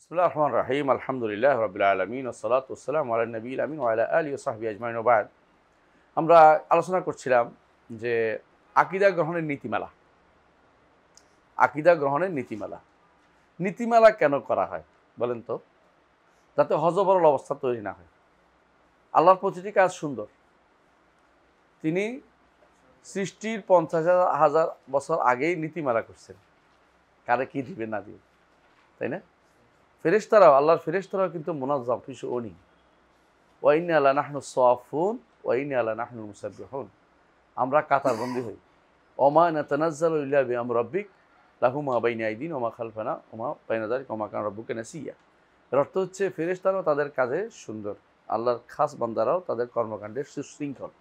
বিসমিল্লাহির রহমানির রহিম আলহামদুলিল্লাহি রাব্বিল আলামিন ওয়াসসালাতু ওয়াসসালামু আলা নবিয়িল আমিন ওয়া আলা আলিহি ওয়া সাহবিহি আজমাইন ওয়া বা'দ। আমরা আলোচনা করছিলাম যে আকীদা গ্রহণের নীতিমালা। আকীদা গ্রহণের নীতিমালা। নীতিমালা কেন করা হয় বলেন তো? যাতে হযবরল অবস্থা তৈরি না হয়। আল্লাহর প্রতিটি কাজ সুন্দর। তিনি সৃষ্টির ৫০,০০০ বছর আগেই নীতিমালা করছেন। কারে কি দিবেন না দিবেন, তাই না? ফেরেশতারাও, আল্লাহর ফেরেশতারাও কিন্তু মুনাজ্জাম ফি শুউনি। ওয়া ইন্না লানাহনু সাফুন ওয়া ইন্না লানাহনুল মুসাব্বিহুন। আমরা কাতারবন্দি হই। ওমা নাতানাজ্জালু ইল্লা বিআমরি রাব্বিক লাহু মা বাইনা আইদিনা ওয়া মা খালফানা ওয়া মা বাইনা যালিকা ওয়া মা কানা রাব্বুকা নাসিয়া। এর অর্থ হচ্ছে ফেরেশতারাও তাদের কাজে সুন্দর, আল্লাহর খাস বান্দারাও তাদের কর্মকাণ্ডে সুশৃঙ্খল।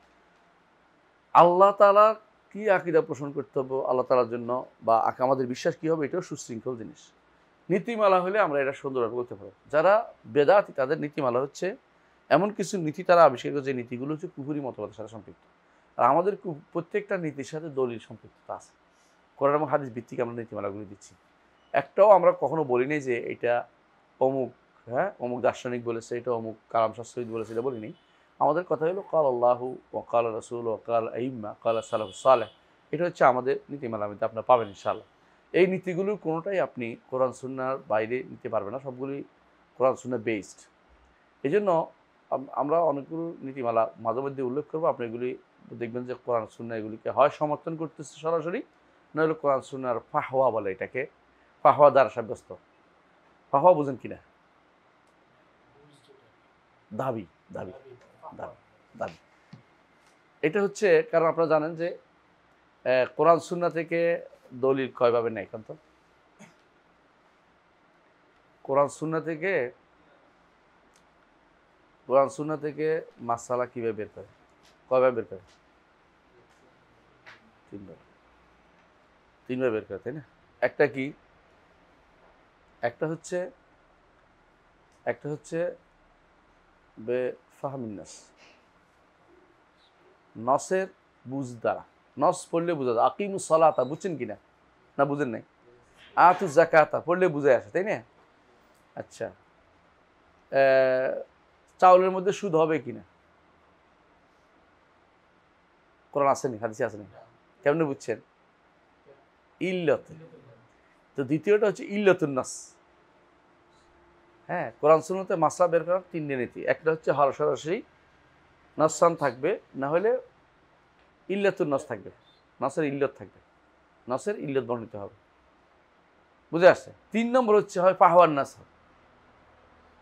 আল্লাহ তাআলা কি আকীদা পোষণ করতে হবে আল্লাহ তাআলার জন্য, বা আমাদের বিশ্বাস কী হবে, এটাও সুশৃঙ্খল জিনিস। নীতিমালা হলে আমরা এটা সুন্দরভাবে বলতে পারবো। যারা বেদাতি তাদের নীতিমালা হচ্ছে এমন কিছু নীতি তারা আবিষ্কার করে, যে নীতিগুলো হচ্ছে কুফরি মতবাদের সাথে সম্পৃক্ত। আর আমাদের প্রত্যেকটা নীতির সাথে দলিল সম্পৃক্ততা আছে। কোরআন এবং হাদিস ভিত্তিক আমরা নীতিমালাগুলি দিচ্ছি। একটাও আমরা কখনো বলি নাই যে এটা অমুক অমুক দার্শনিক বলেছে, এটা অমুক কালাম শাস্ত্রবিদ বলেছে, এটা বলিনি। আমাদের কথা হলো কাল আল্লাহু ওয়া কাল রাসূল ওয়া কাল আইম্মা কাল সালাফুস সালেহ। এটা হচ্ছে আমাদের নীতিমালা, মধ্যে আপনারা পাবেন ইনশাআল্লাহ। এই নীতিগুলোর কোনোটাই আপনি কোরআন সুন্নাহর বাইরে নিতে পারবেন না, সবগুলি কোরআন সুন্নাহ বেসড। এই জন্য আমরা অনেকগুলো নীতিমালা মাঝে মধ্যে উল্লেখ করবো। আপনি এগুলি দেখবেন যে কোরআন সুন্নাহ এগুলিকে হয় সমর্থন করতেছে সরাসরি, নইলে কোরআন সুন্নাহর ফাহওয়া বলে এটাকে, ফাহওয়া দ্বারা সাব্যস্ত। ফাহওয়া বুঝেন কিনা? দাবি দাবি দাবি দাবি। এটা হচ্ছে কারণ আপনারা জানেন যে কোরআন সুন্নাহ থেকে দলিল কয়ভাবে নেয় এখন তো? কোরআন সুন্নাহ থেকে মাসালা কীভাবে বের করে, কয়ভাবে বের করে? তিনভাবে বের করে, তাই না? একটা কি? একটা হচ্ছে বেফাহমিন নাস, নসের বুঝ দ্বারা। নস পড়লে বোঝা যায়। আকিমুস সালাতা বুঝছেন কিনা, না বুঝেন নাই? আতু যাকাতা পড়লে বুঝে আসে, তাই না? আচ্ছা, চাউলের মধ্যে সুদ হবে কিনা, কোরআন আসেনি, হাদিসে আসেনি, কেমনে বুঝছেন? ইল্লত। তো দ্বিতীয়টা হচ্ছে ইল্লাতুন নাস। কোরআন সুন্নাতে মাসলা বের করার তিনটে নীতি। একটা হচ্ছে সরাসরি নসান থাকবে, না হলে ইল্লাতুন নাস থাকবে, নাসের ইল্লত থাকবে, নাসের ইল্লত বর্ণিত হবে। বুঝে আসছে? ৩ নম্বর হচ্ছে হয় ফাহওয়ান নাস,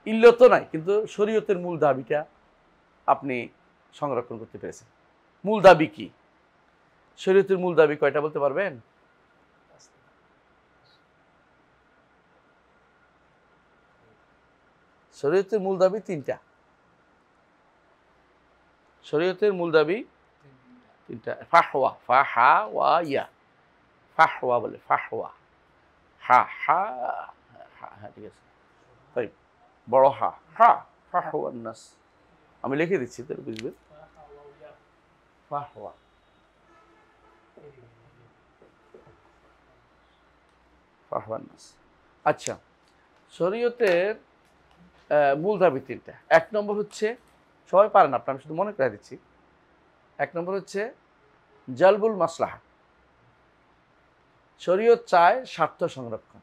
ইল্লত নাই কিন্তু শরীয়তের মূল দাবিটা আপনি সংরক্ষণ করতে পেরেছেন। মূল দাবি কি? শরীয়তের মূল দাবি কয়টা বলতে পারবেন? শরীয়তের মূল দাবি ৩টা। শরীয়তের মূল দাবি 3টা। ফাহওয়া, ফাহা ওয়া ইয়া। ফাহওয়া বলে, ফাহওয়া, হা হা হা, ঠিক আছে, তাই বড় হা হা, ফাহওয়ান নাস। আমি লিখে দিচ্ছি তাহলে বুঝবেন। ফাহওয়া, ফাহওয়ান নাস। আচ্ছা, শরীয়তের মূল দাবি 3টা। 1 নম্বর হচ্ছে, সবাই পারেন আপনি, আমি শুধু মনে করে দিচ্ছি। 1 নম্বর হচ্ছে জালবুল মাসলাহা। শরীয়ত চায় স্বার্থ সংরক্ষণ।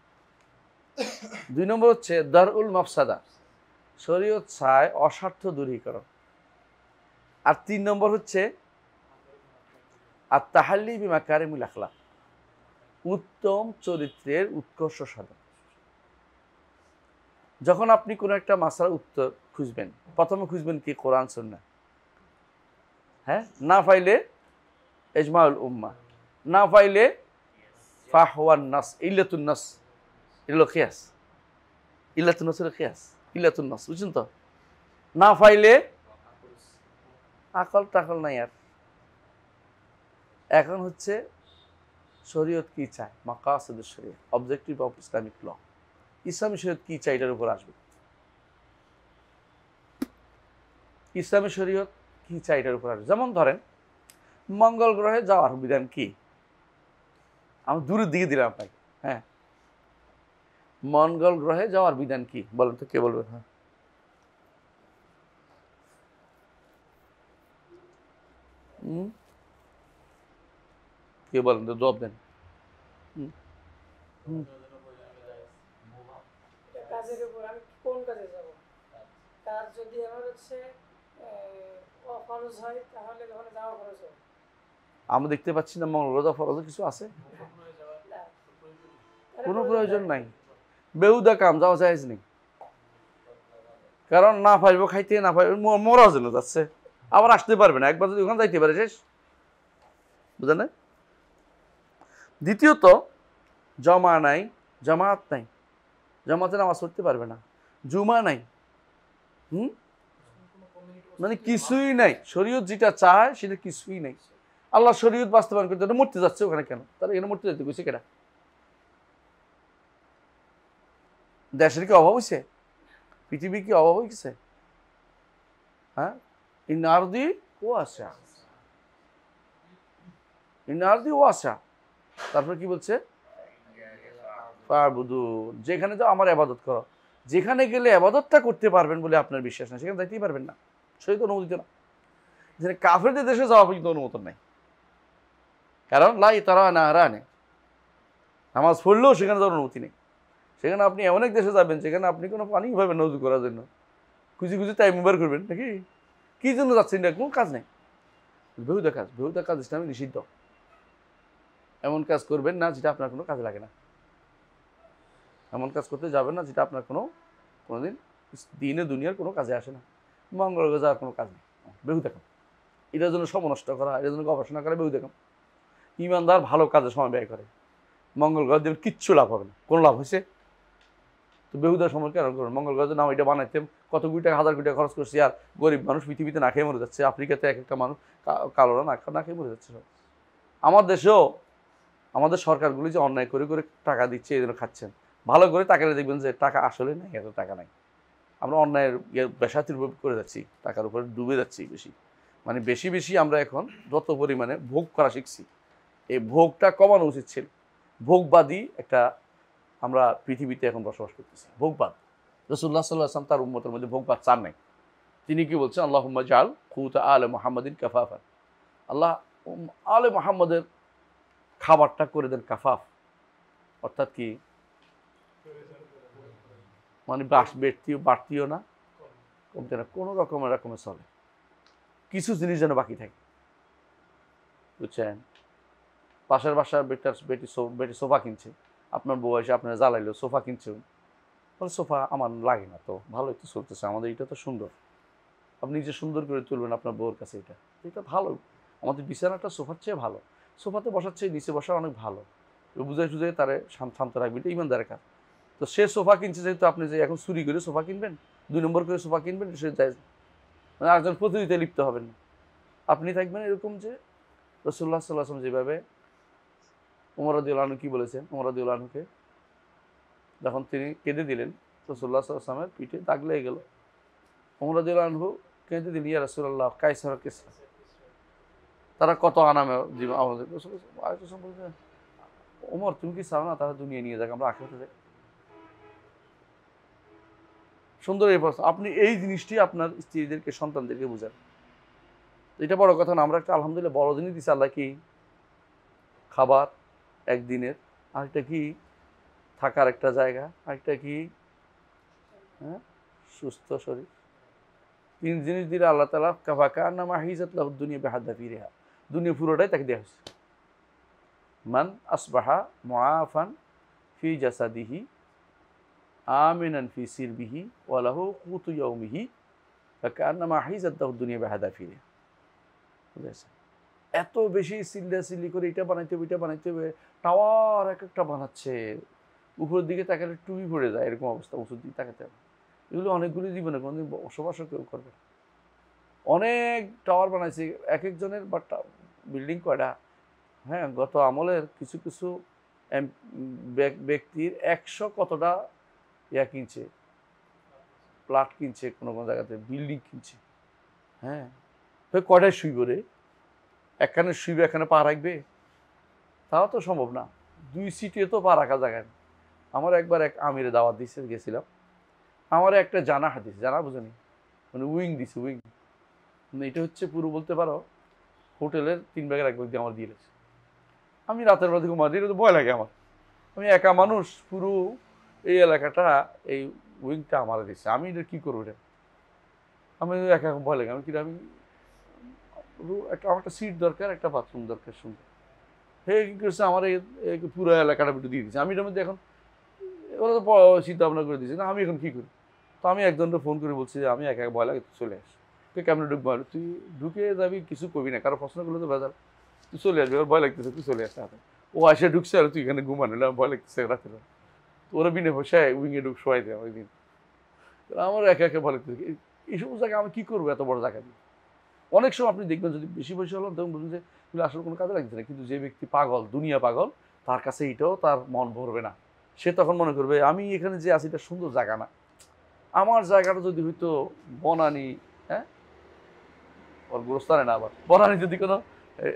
2 নম্বর হচ্ছে দারউল মাফসাদা। শরীয়ত চায় অস্বার্থ দূরীকরণ। আর 3 নম্বর হচ্ছে আত-তাহাল্লি বিমাকারিমিল আখলাক, উত্তম চরিত্রের উৎকর্ষ সাধন। যখন আপনি কোনো একটা মাসলার উত্তর খুঁজবেন, প্রথমে খুঁজবেন কি? কোরআন সুন্নাহ। না পাইলে ইজমাউল উম্মাহ, না পাইলে ফাহওয়ান নাস, ইল্লাতুন নাস। এটা হলো কিয়াস। ইল্লাতুন নাস হলো কিয়াস, ইল্লাতুন নাস, বুঝছেন তো? না পাইলে আকল টাকল নাই আর। এখন হচ্ছে শরীয়ত কি চায়, মাকাসিদুশ শরিয়াহ, অবজেক্টিভ অফ ইসলামিক ল। ইসলামী শরীয়ত কি চায়, এটার উপর আসবে। ইসলামী শরীয়ত কি চায়, এটার উপর আসবে। যেমন ধরেন, মঙ্গল গ্রহে যাওয়ার বিধান কি? আমি দূরের দিকে দিলাম আপনাকে। মঙ্গল গ্রহে যাওয়ার বিধান কি বলেন তো, কে বলবেন? হ্যাঁ, কে বলেন তো, জবাব দেন। কাজের উপর আমি কোন কাজে যাব, কাজ যদি আমার হচ্ছে খরচ হয় তাহলে ওখানে যাওয়া খরচ হয়। আমরা দেখতে পাচ্ছি না মঙ্গল গ্রহ ফরজ কিছু আছে, কোনো প্রয়োজন নাই। বেহুদা কাম যাওয়া জায়েজ নেই, কারণ না পাইব খাইতে, না পাইব মরার জন্য যাচ্ছে, আবার আসতে পারবে না, একবার যদি ওখানে যাইতে পারে শেষ, বুঝলেন না? দ্বিতীয়ত জমা নাই, জামাত নাই, জামাতে নামাজ পড়তে পারবে না, জুমা নাই, মানে কিছুই নাই, শরীয়ত যেটা চায় সেটা কিছুই নাই। আল্লাহ শরীয়ত বাস্তবায়ন করতে মরতে যাচ্ছে ওখানে, কেন তারা এখানে মরতে যেতে গেছে কেনা? দেশের কি অভাব হয়েছে? পৃথিবীর কি অভাব হয়েছে? হ্যাঁ, ইনারদি ও আসা, ইনারদি ও আসা, তারপর কি বলছে? যেখানে যাও আমার আবাদত করো। যেখানে গেলে আবাদতটা করতে পারবেন বলে আপনার বিশ্বাস না, সেখানে যাইতেই পারবেন না, সেই তো অনুমতি না। যেখানে কাফেরদের দেশে যাওয়া পর্যন্ত অনুমোদন নাই, কারণ লাই তারা না রানে, নামাজ পড়লেও সেখানে যাওয়ার অনুমতি নেই। সেখানে আপনি এমন এক দেশে যাবেন যেখানে আপনি কোনো পানি পাবেন নজু করার জন্য, খুঁজি খুঁজি টাইম বের করবেন নাকি, কি জন্য যাচ্ছেন না, কোনো কাজ নেই। বেহুদা কাজ, বেহুদা কাজ ইসলামে নিষিদ্ধ। এমন কাজ করবেন না যেটা আপনার কোনো কাজে লাগে না, এমন কাজ করতে যাবেন না যেটা আপনার কোনোদিন দিনে দুনিয়ার কোনো কাজে আসে না। মঙ্গল গ্রহে যাওয়ার কোনো কাজ নেই, বেহুদা কাম। এটার জন্য সময় নষ্ট করা, এটার জন্য গবেষণা করা বেহুদা কাম। ইমানদার ভালো কাজে সময় ব্যয় করে, মঙ্গল গ্রহে দেবেন কিচ্ছু লাভ হবে না, কোনো লাভ হয়েছে? তো বেহুদার সময় কেন করবেন? মঙ্গল গ্রহে নাম এটা বানাইতে কত কোটি টাকা, হাজার কোটি টাকা খরচ করছি, আর গরিব মানুষ পৃথিবীতে না খেয়ে মরে যাচ্ছে। আফ্রিকাতে এক একটা মানুষ কালোরা না খেয়ে মরে যাচ্ছে সব। আমার দেশেও আমাদের সরকারগুলি যে অন্যায় করে করে টাকা দিচ্ছে, এই জন্য খাচ্ছেন। ভালো করে টাকা দেখবেন যে টাকা আসলে নাই, এত টাকা নাই। আমরা অন্যায়ের বেসাতির করে যাচ্ছি, টাকার উপরে ডুবে যাচ্ছি বেশি, মানে বেশি বেশি আমরা এখন যত পরিমাণে ভোগ করা শিখছি, এই ভোগটা কমানো উচিত ছিল। ভোগবাদী একটা আমরা পৃথিবীতে এখন বসবাস করতেছি, ভোগবাদ। রাসূলুল্লাহ সাল্লাল্লাহু আলাইহি ওয়াসাল্লাম তার উম্মতের মধ্যে ভোগবাদ চান নাই। তিনি কি বলছেন? আল্লাহুম্মা জাআল কুতা আলে মুহাম্মাদিন কাফাফা, আল্লাহ আলে মুহাম্মাদের খাবারটা করে দেন কাফাফ, অর্থাৎ কি, মানে বাড়তিও না, কমতে না, কোনো রকমের চলে, কিছু জিনিস যেন বাকি থাকে, বুঝছেন? পাশের বাসার বেটি সোফা কিনছে, আপনার বউ এসে আপনার জ্বালাইলো, সোফা কিনছে, বলে সোফা আমার লাগে না তো, ভালোই তো চলতেছে আমাদের, এটা তো সুন্দর, আপনি নিজে সুন্দর করে তুলবেন আপনার বউর কাছে, এটা ভালো, আমাদের বিছানাটা সোফার চেয়ে ভালো, সোফাতে বসার চেয়ে নিচে বসা অনেক ভালো, বুঝাই সুঝাই তারে শান্ত রাখবেন, এটা ইমানদারের কাজ। তো সে সোফা কিনছে, যেহেতু আপনি যে এখন চুরি করে সোফা কিনবেন, 2 নম্বর করে সোফা কিনবেন, সে মানে আরেকজন প্রতিযোগিতায় লিপ্ত হবেন না। আপনি থাকবেন এরকম যে রাসূলুল্লাহ সাল্লাল্লাহু আলাইহি ওয়াসাল্লাম যেভাবে, ওমর রাদিয়াল্লাহু আনহু কি বলেছেন, ওমর রাদিয়াল্লাহু আনহুকে যখন তিনি কেঁদে দিলেন, রাসূলুল্লাহ সাল্লাল্লাহু আলাইহি ওয়াসাল্লামের পিঠে দাগ লেগে গেল, ওমর রাদিয়াল্লাহু আনহু কেঁদে দিলেন, ইয়া রাসূলুল্লাহ কায়সার কিসরা, তারা কত আনামে জীবন আমাদের। রাসূলুল্লাহ বলছেন, ওমর তুমি কি চাও না তারা দুনিয়া নিয়ে যাক, আমরা আখিরাতে যাই? সুন্দর এই প্রশ্ন। আপনি এই জিনিসটি আপনার স্ত্রীদেরকে, সন্তানদেরকে বুঝান, এটা বড় কথা না। আমরা একটা আলহামদুলিল্লাহ বড় জিনিস দিচ্ছি আল্লাহ, কি খাবার একদিনের, আরেকটা কি থাকার একটা জায়গা, আরেকটা কি হ্যাঁ সুস্থ শরীর। 3 জিনিস দিলে আল্লাহ তাআলা কাফাকা নামা হিজাত লাহু দুনিয়া বিহাদ্দা ফিরিহা, দুনিয়া পুরোটাই তাকে দেওয়া হয়েছে। মান আসবাহা মুআফান ফি জাসাদিহি আমিনান ফি সিরবিহি ওয়া লাহু কুতু ইয়াউমিহি ফাকান্নামা হিজাত লাহু দুনিয়া বিহাদ্দা ফিরিহা। বুঝেছেন? এত বেশি চিল্লাচিল্লি করে এটা বানাইতে হবে, এটা বানাইতে হবে, টাওয়ার এক একটা বানাচ্ছে, উপরের দিকে তাকালে টুপি পড়ে যায়, এরকম অবস্থা, উঁচুর দিকে তাকাতে হবে। এগুলো অনেকগুলি জীবনে কোনোদিন বসবাসও কেউ করবে না। অনেক টাওয়ার বানাইছে, এক একজনের বা বিল্ডিং কয়টা, হ্যাঁ, গত আমলের কিছু কিছু ব্যক্তির 100 কতটা কিনছে, প্লাট কিনছে, কোনো কোনো জায়গাতে বিল্ডিং কিনছে, হ্যাঁ, কয়টায় শুইব রে, একখানে শুইবে, এখানে পা রাখবে, তাও তো সম্ভব না, 2 সিটে তো পা রাখা জায়গা নেই। আমার একবার এক আমিরে দাওয়াত দিতে গেছিলাম, আমার একটা জানা হাদিস, জানা বুঝেনি, মানে উইং দিছে, উইং মানে এটা হচ্ছে পুরো বলতে পারো হোটেলের 3 ভাগের 1 ভাগ দিয়ে আমার দিয়ে দিয়েছে। আমি রাতের বেলা ঘুমা দিই, ভয় লাগে আমার, আমি একা মানুষ, পুরো এই এলাকাটা এই উইংটা আমার দিচ্ছে, আমি এটা কী করবো? এটা আমি একা ভয় লাগে, আমি কি আমি আমার একটা সিট দরকার, একটা বাথরুম দরকার, শুনতে হে কী করছে আমার এই পুরো এলাকাটা একটু দিয়ে দিচ্ছে। আমি এটার মধ্যে এখন ওরা তো চিন্তা ভাবনা করে দিচ্ছে না, আমি এখন কী করি? তো আমি একজনকে ফোন করে বলছি যে আমি একা ভয় লাগে, তুই চলে আস। তুই কেমন ঢুকবো? তুই ঢুকে যাবি, কিছু কবি না, কারো প্রশ্ন করলে তো ভেজাল, তুই চলে আসবি, ওর ভয় লাগতেছে, তুই চলে আসতে হাতে। ও আসে ঢুকছে আর তুই এখানে ঘুমানো, ভয় লাগতেছে রাতের। তো ওরা বিনে বসায় উইংয়ে ঢুক শোয়াই দেয় ওই দিন। আমার একা একা ভয় লাগতেছে, এই সমস্ত জায়গায় আমি কী করবো এত বড় জায়গা দিয়ে? অনেক সময় আপনি দেখবেন যদি বেশি বয়সী হলাম তখন বলুন যে আসলে কোনো কাজে লাগছে না, কিন্তু যে ব্যক্তি পাগল, দুনিয়া পাগল, তার কাছে এটাও তার মন ভরবে না। সে তখন মনে করবে আমি এখানে যে আছি এটা সুন্দর জায়গা না, আমার জায়গাটা যদি হয়তো বনানি, হ্যাঁ ওর গোরস্থানে না, আবার বনানি যদি কোনো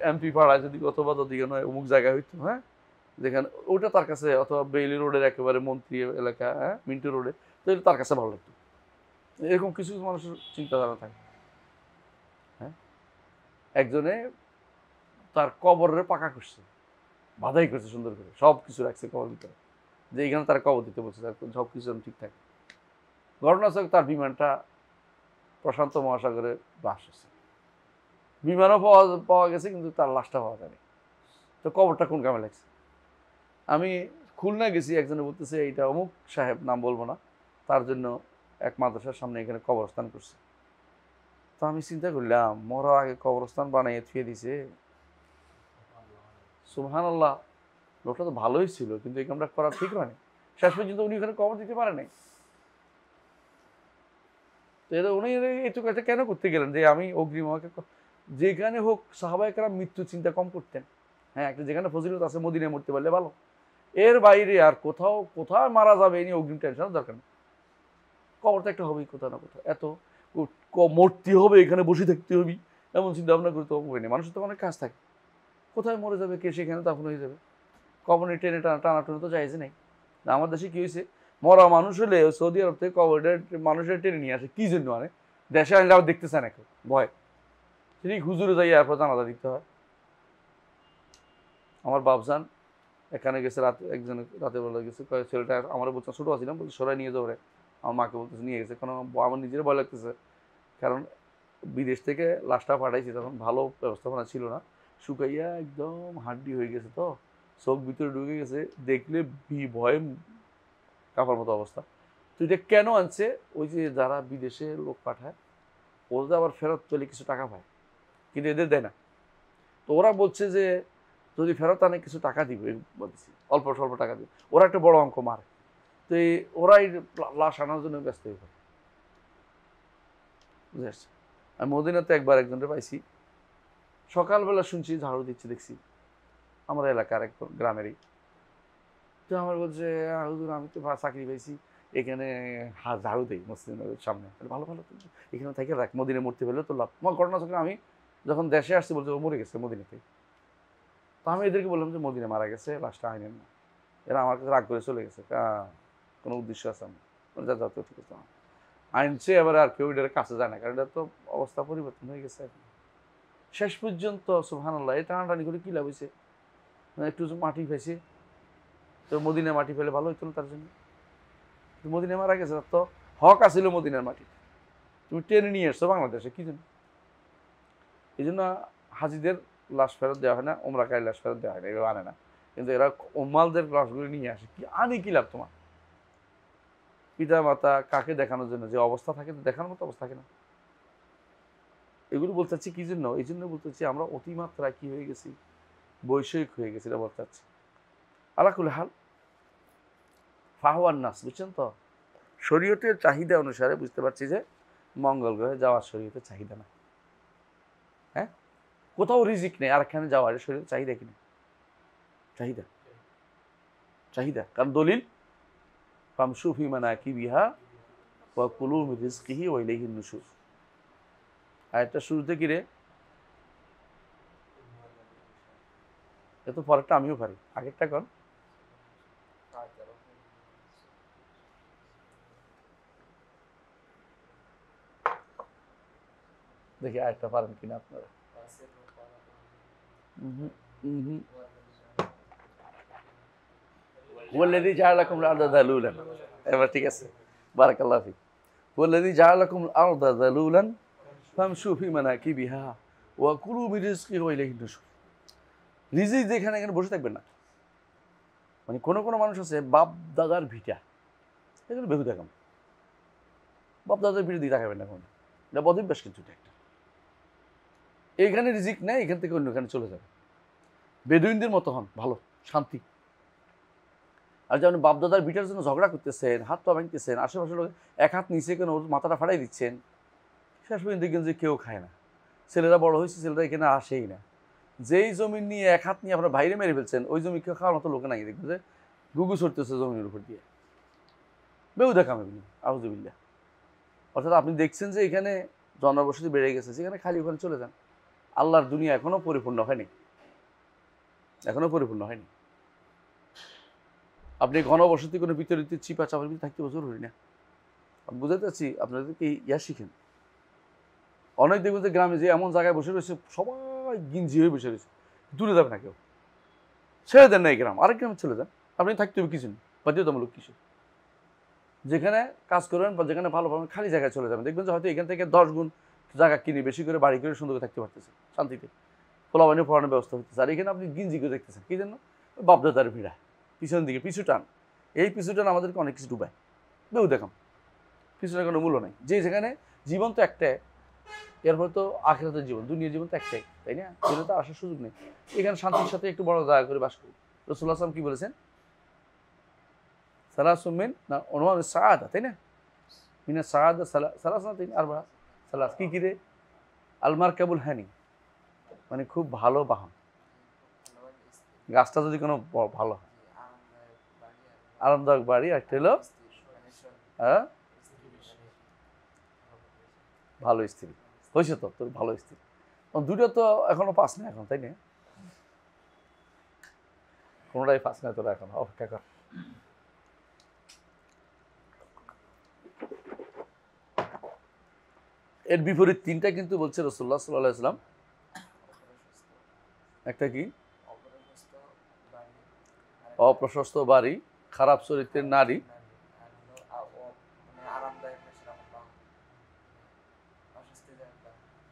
এমপি পাড়ায় যদি অথবা যদি কোনো অমুক জায়গায় হইতো, হ্যাঁ যেখানে ওটা তার কাছে, অথবা বেইলি রোডের একেবারে মন্ত্রী এলাকা, হ্যাঁ মিন্টু রোডে, তো এটা তার কাছে ভালো লাগতো। এরকম কিছু কিছু মানুষের চিন্তাধারা থাকে। হ্যাঁ, একজনে তার কবরের পাকা করছে, বাধাই করছে সুন্দর করে, সব কিছু রাখছে কবর ভিতরে, যে এইখানে তার কবর দিতে বলছে, তার সব কিছু ঠিকঠাক। ঘটনা হচ্ছে তার বিমানটা প্রশান্ত মহাসাগরে ব্লাস্ট হচ্ছে, বিমানও পাওয়া গেছে কিন্তু তার লাশটা পাওয়া যায়নি। তো কবরটা কোন কামে লাগছে? আমি খুলনা গেছি, একজনে বলতেছে এইটা অমুক সাহেব, নাম বলবো না, তার জন্য এক মাদ্রাসার সামনে এখানে কবরস্থান করছে। তো আমি চিন্তা করলাম মরার আগে কবরস্থান বানাইয়ে থুয়ে দিছে, সুবহানাল্লাহ, লোকটা তো ভালোই ছিল, কিন্তু এই কামটা করা ঠিক হয়নি। শেষ পর্যন্ত উনি ওখানে কবর দিতে পারে নাই। তো এটা উনি এইটুকু একটা কেন করতে গেলেন যে আমি অগ্রিম, আমাকে যেখানে হোক সাহাবায়ে কেরাম মৃত্যু চিন্তা কম করতেন। হ্যাঁ, একটা যেখানে ফজিলত আছে মদিনায় মরতে পারলে ভালো, এর বাইরে আর কোথাও কোথায় মারা যাবে এই নিয়ে অগ্রিম টেনশনের দরকার নেই। কবর তো একটা হবেই কোথাও না কোথাও, এত মরতে হবে এখানে বসে থাকতে হবে এমন চিন্তা ভাবনা করতে হবে না। মানুষের তো অনেক কাজ থাকে, কোথায় মরে যাবে কে সেখানে তখন হয়ে যাবে। কবরে টেনে টানাটানি তো চাইছে নাই। আমার দেশে কি হয়েছে, মরা মানুষ হলে সৌদি আরব থেকে কবরটা মানুষের টেনে নিয়ে আসে, কি জন্য আনে? দেশে আনলে আবার দেখতে চায় না কেউ, ভয়, ঠিক হুজুরে যাই এরপর জানাজা দিতে হয়। আমার বাপজান এখানে গেছে, রাতে একজন রাতে বেলা গেছে, ছেলেটা আমার বলছে, ছোটো আছিলাম, বলছে সরাই নিয়ে যাও রে, আমার মাকে বলতেছে নিয়ে গেছে, কারণ আমার নিজের ভয় লাগতেছে, কারণ বিদেশ থেকে লাশটা পাঠাইছি তখন ভালো ব্যবস্থাপনা ছিল না, শুকাইয়া একদম হাড্ডি হয়ে গেছে, তো চোখ ভিতরে ঢুকে গেছে, দেখলে ভয়ে কাপার মতো অবস্থা। তো এটা কেন আনছে, ওই যে যারা বিদেশে লোক পাঠায় ওদের আবার ফেরত পেলে কিছু টাকা পায়, কিন্তু এদের দেয় না। তো ওরা বলছে যে যদি ফেরত আনে কিছু টাকা দিবে, বলছি অল্প স্বল্প টাকা দিবে, ওরা একটা বড় অঙ্ক মারে। তো এই ওরাই লাশ আনার জন্য ব্যস্ত হয়ে পড়ে, বুঝে আসছে। আমি মদিনাতে একবার একজনকে পাইছি, সকালবেলা শুনছি ঝাড়ু দিচ্ছে, দেখছি আমার এলাকার এক গ্রামেরই। তো আমার বলছে হুজুর আমি তো চাকরি পাইছি এখানে, ঝাড়ু দেই মসজিদের সামনে, ভালো ভালো, এখানে থেকে রাখ, মদিনে মরতে পেলে তো লাভ। আমার ঘটনা হচ্ছে আমি যখন দেশে আসছি বলছে ও মরে গেছে মদিনাতে। তো আমি এদেরকে বললাম যে মদিনে মারা গেছে, লাশটা আইনেন না। এরা আমার কাছে রাগ করে চলে গেছে, কোনো উদ্দেশ্য আছে আমি যা যা ঠিক আছে আইনছে, এবার আর কেউ এটার কাছে যায় না, কারণ এটা তো অবস্থা পরিবর্তন হয়ে গেছে। শেষ পর্যন্ত সুবহানাল্লাহ এই টানাটানি করে কী লাভ হয়েছে, একটু মাটি ফেছে, তো মদিনায় মাটি ফেলে ভালো হইতো না তার জন্য। মদিনায় মারা গেছে, তো হক আসিল মদিনার মাটি, তুমি টেনে নিয়ে এসছো বাংলাদেশে কি জন্য? এই জন্য হাজিদের লাশ ফেরত দেওয়া হয় না, ওমরাকারীর লাশ ফেরত দেওয়া হয় না, এগুলো আনে না। কিন্তু এরা উম্মালদের লাশগুলো নিয়ে আসে, কি আনে কি লাভ তোমার? পিতা মাতা কাকে দেখানোর জন্য যে অবস্থা থাকে, তো দেখানোর মতো অবস্থা থাকে না। এগুলো বলতে চাচ্ছি কি জন্য, এই জন্য বলতে চাচ্ছি আমরা অতিমাত্রা কি হয়ে গেছি, বৈষয়িক হয়ে গেছি, এটা বলতে চাচ্ছি। আলাকুল হাল ফাহওয়ান নাস, বুঝছেন তো, শরীয়তের চাহিদা অনুসারে বুঝতে পারছি যে মঙ্গল গ্রহে যাওয়ার শরীয়তের চাহিদা না। হ্যাঁ, কোথাও রিজিক নেই, আর এখানে যাওয়ার শরীয়তের চাহিদা কিনা, চাহিদা চাহিদা, কারণ দলিল ফামশু ফি মানাকিবিহা ওয়া কুলু মিন রিজকিহি ওয়া ইলাইহিন নুশুর। আয়াতটা শুরুতে কি রে, এত পরেরটা আমিও পারি, আগেরটা কর। দেখি আরেকটা পারেন কিনা আপনারা। ওয়াল্লাযী জাআলা লাকুমুল আরদা যালুলান, এবার ঠিক আছে, বারাকাল্লাহু ফিক। ওয়াল্লাযী জাআলা লাকুমুল আরদা যালুলান ফামশু ফি মানাকিবিহা ওয়া কুলু মিন রিজকিহি ওয়া ইলাইহিন নুশুর। রিজিক যেখানে এখানে বসে থাকবেন না। মানে কোনো কোনো মানুষ আছে বাপ দাদার ভিটা, এগুলো বেহুদা কাম। বাপ দাদার ভিটা দিয়ে তাকাবেন না কোনো, এটা বদভ্যাস কিন্তু এটা একটা। এইখানে রিজিক নেই, এখান থেকে অন্যখানে চলে যাবে। বেদুইনদের মতো হন, ভালো শান্তি। আর যেমন বাপদাদার ভিটার জন্য ঝগড়া করতেছেন, হাত পা ভাঙতেছেন, আশেপাশে লোক এক হাত নিচে কেন ওর মাথাটা ফাটাই দিচ্ছেন, শেষ পর্যন্ত দেখবেন যে কেউ খায় না। ছেলেরা বড় হয়েছে, ছেলেরা এখানে আসেই না। যেই জমি নিয়ে এক হাত নিয়ে আপনারা বাইরে মেরে ফেলছেন, ওই জমি কেউ খাওয়ার মতো লোকে নাই, দেখবেন যে গুগু ছড়তেছে জমির উপর দিয়ে। বেহুদা কাম এগুলো, আউযুবিল্লাহ। অর্থাৎ আপনি দেখছেন যে এখানে জনবসতি বেড়ে গেছে, সেখানে খালি ওখানে চলে যান। আল্লাহর দুনিয়া এখনো পরিপূর্ণ হয়নি, এখনো পরিপূর্ণ হয়নি। আপনি ঘনবসতি কোনো ভিতরে চিপা চাপার ভিতরে থাকতে বছর হই না। আমি বুঝাতে চাচ্ছি, আপনাদেরকে ইয়া শিখেন। অনেক দেখবেন যে গ্রামে যে এমন জায়গায় বসে রয়েছে, সবাই গিঞ্জি হয়ে বসে রয়েছে, দূরে যাবে না কেউ, ছেড়ে দেন না এই গ্রাম, আরেক গ্রামে চলে যান। আপনি থাকতে হবে কিছু বাধ্যতামূলক কিছু, যেখানে কাজ করবেন বা যেখানে ভালো পাবেন, খালি জায়গায় চলে যাবেন। দেখবেন যে হয়তো এখান থেকে 10 গুণ জায়গা কিনে বেশি করে বাড়ি করে সুন্দর করে থাকতে পারতেছে শান্তিতে, পোলাবানি পড়ানোর ব্যবস্থা হতেছে। আর এখানে আপনি গিঞ্জি করে দেখতেছেন কি জন্য? বাপদাদার ভিড়া, পিছনের দিকে পিছু টান। এই পিছু টান আমাদেরকে অনেক কিছু ডুবায়। বেউ দেখাম পিছনে কোনো মূল্য নাই। যে যেখানে জীবন তো একটাই, এরপর তো আখিরাতের জীবন, দুনিয়ার জীবন তো একটাই, তাই না? সেটা তো আসার সুযোগ নেই। এখানে শান্তির সাথে একটু বড় জায়গা করে বাস করি। রাসূলুল্লাহ সাল্লাল্লাহু আলাইহি ওয়াসাল্লাম কি বলেছেন? সালাসুম মিন না উনওয়ান সাআদা, তাই না? মিনা সাআদা সালাসাতিন আরবা সালাস, কি রে? আল মারকাবুল হানি, মানে খুব ভালো বাহন। গাছটা যদি কোনো ভালো হয়, আরামদায়ক বাড়ি, একটা হলো হ্যাঁ ভালো স্ত্রী। হয়েছে তো তোর ভালো স্ত্রী, দুটো তো এখনো পাস না এখন, তাই না? কোনোটাই পাস না তোরা, এখন অপেক্ষা কর। এর বিপরীত তিনটা কিন্তু বলছে রাসূলুল্লাহ সাল্লাল্লাহু আলাইহি ওয়াসাল্লাম। একটা কি? অপ্রশস্ত বাড়ি, খারাপ চরিত্রের নারী,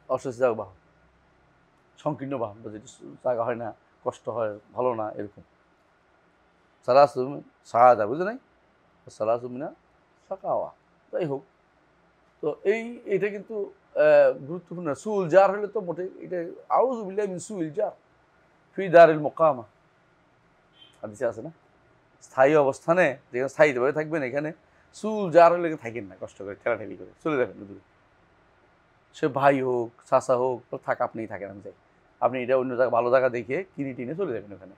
অস্বস্তিদায়ক বাহন, সংকীর্ণ বাহন, বা যেটি জায়গা হয় না, কষ্ট হয়, ভালো না, এরকম। সালাসুম সাআদা, বুঝে নাই? সালাসুমিনা সাকাওয়া। যাই হোক, তো এইটা কিন্তু গুরুত্বপূর্ণ। সুল জার হলে তো মোটে, এটা আউযু বিল্লাহি মিন সুইল জার ফি দারিল মুকামা, হাদিসে আছে না? স্থায়ী অবস্থানে যেখানে স্থায়ীভাবে থাকবেন, এখানে সুল জার হলে থাকেন না, কষ্ট করে ঠেলাঠেলি করে চলে যাবেন দূরে। সে ভাই হোক, চাচা হোক, তো থাক, আপনিই থাকেন, আমি যাই। আপনি এটা অন্য জায়গা, ভালো জায়গা দেখে কিনে টিনে চলে যাবেন ওখানে।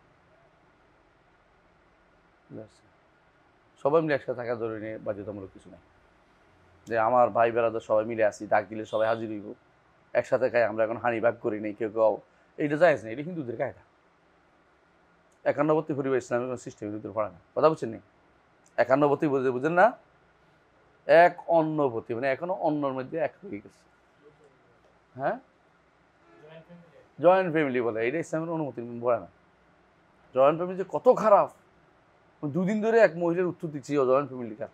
সবাই মিলে একসাথে থাকা জরুরি নেই, বাধ্যতামূলক কিছু নেই যে আমার ভাই বেড়াদের সবাই মিলে আসি, ডাক দিলে সবাই হাজির হইব, একসাথে খাই। আমরা এখন হানি ভাগ করি নেই, কেউ কেউ, এইটা যায় না, এটা হিন্দুদের কায়দা। 91 পরিবার ইসলামিক সিস্টেম হিন্দুদের পড়ে না, কথা বুঝছেন নি? 91 বুঝেন না? এক অন্নপতি, মানে এখনো অন্যর মধ্যে এক হয়ে গেছে। হ্যাঁ, জয়েন্ট ফ্যামিলি বলে, এটা ইসলামের অনুমতি পড়ে না। জয়েন্ট ফ্যামিলি যে কত খারাপ, দুদিন ধরে এক মহিলার উত্তর দিচ্ছি জয়েন্ট ফ্যামিলি কার,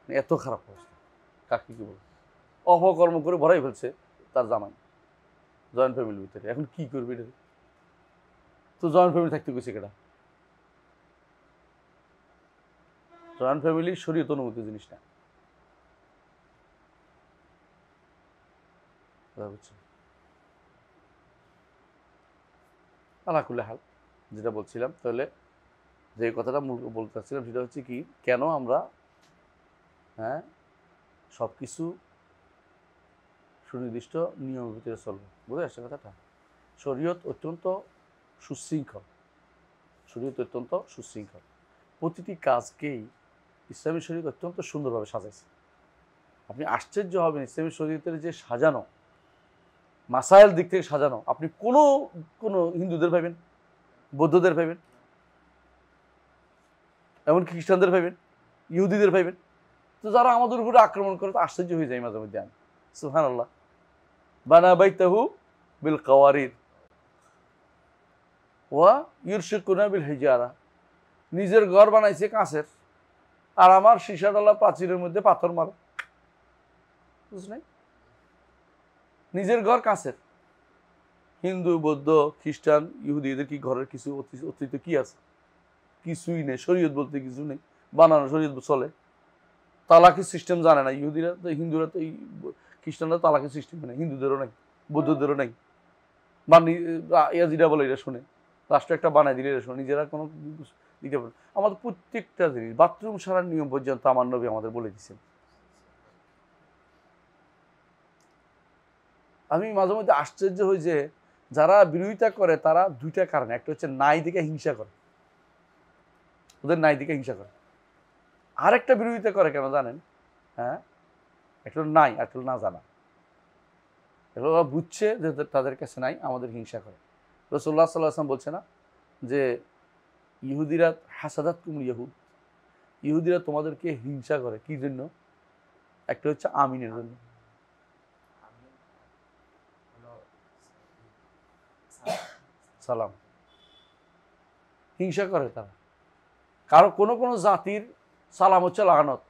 এত খারাপ অবস্থা। কাকে কি বলবো, অপকর্ম করে ভরাই ফেলছে তার জামাই জয়েন্ট ফ্যামিলির ভিতরে। এখন কি করবে এটা? তো জয়েন্ট ফ্যামিলি থাকতে গেছে কেটা? জয়েন্ট ফ্যামিলি শরীয়ত অনুমতি জিনিস না, বুঝছেন? আলাকুল্লি হাল, যেটা বলছিলাম, তাহলে যে কথাটা বলতে চাচ্ছিলাম সেটা হচ্ছে কি, কেন আমরা সব কিছু সুনির্দিষ্ট নিয়মের ভিতরে চলবো, বুঝে আসছে কথাটা? শরীয়ত অত্যন্ত সুশৃঙ্খল, শরীয়ত অত্যন্ত সুশৃঙ্খল। প্রতিটি কাজকেই ইসলামী শরীয়ত অত্যন্ত সুন্দরভাবে সাজাইছে। আপনি আশ্চর্য হবেন, ইসলামী শরীয়তের যে সাজানো, মাসাইল দিক থেকে সাজানো, আপনি কোনো হিন্দুদের পাইবেন, বৌদ্ধদের পাইবেন, এমনকি খ্রিস্টানদের পাইবেন, ইহুদিদের পাইবেন। তো যারা আমাদের উপরে আক্রমণ করে, তো আশ্চর্য হয়ে যায় মাঝে মধ্যে আমি, সুবহানাল্লাহ। বানা বাইতাহু বিল কাওয়ারির ওয়া ইউরশিকুনা বিল হিজারা, নিজের ঘর বানাইছে কাঁচের, আর আমার সীসাডালা প্রাচীরের মধ্যে পাথর মারে। বুঝলেন? নিজের ঘর কাঁচের। হিন্দু, বৌদ্ধ, খ্রিস্টান, ইহুদি এদের কি ঘরের কিছু অতিরিক্ত কি আছে? কিছুই নেই। শরীয়ত বলতে কিছু নেই, বানানো শরীয়ত চলে। তালাকি সিস্টেম জানে না ইহুদিরা, তো হিন্দুরা তো এই খ্রিস্টানরা তালাকি সিস্টেম নেই, হিন্দুদেরও নাই, বৌদ্ধদেরও নাই। বানি ইয়াজিরা বলে এটা শুনে, রাষ্ট্র একটা বানাই দিলে এটা শুনে, নিজেরা কোনো দিতে পারে। আমাদের প্রত্যেকটা জিনিস, বাথরুম সারার নিয়ম পর্যন্ত আমার নবী আমাদের বলে দিচ্ছেন। আমি মাঝে মধ্যে আশ্চর্য হই যে যারা বিরোধিতা করে তারা দুইটা কারণে, একটা হচ্ছে নাই দিকে হিংসা করে, ওদের নাই দিকে হিংসা করে। আরেকটা বিরোধিতা করে কেন জানেন? হ্যাঁ, একটা নাই, একটা না জানা। এগুলো ওরা বুঝছে যে তাদের কাছে নাই, আমাদের হিংসা করে। রাসূলুল্লাহ সাল্লাল্লাহু আলাইহি ওয়াসাল্লাম বলছে না যে ইহুদিরা হাসাদাত কুমুল ইয়াহুদ, ইহুদিরা তোমাদেরকে হিংসা করে কি জন্য? একটা হচ্ছে আমিনের জন্য। সালাম হিংসা করে তারা। কারো কোনো কোনো জাতির সালাম হচ্ছে লানত।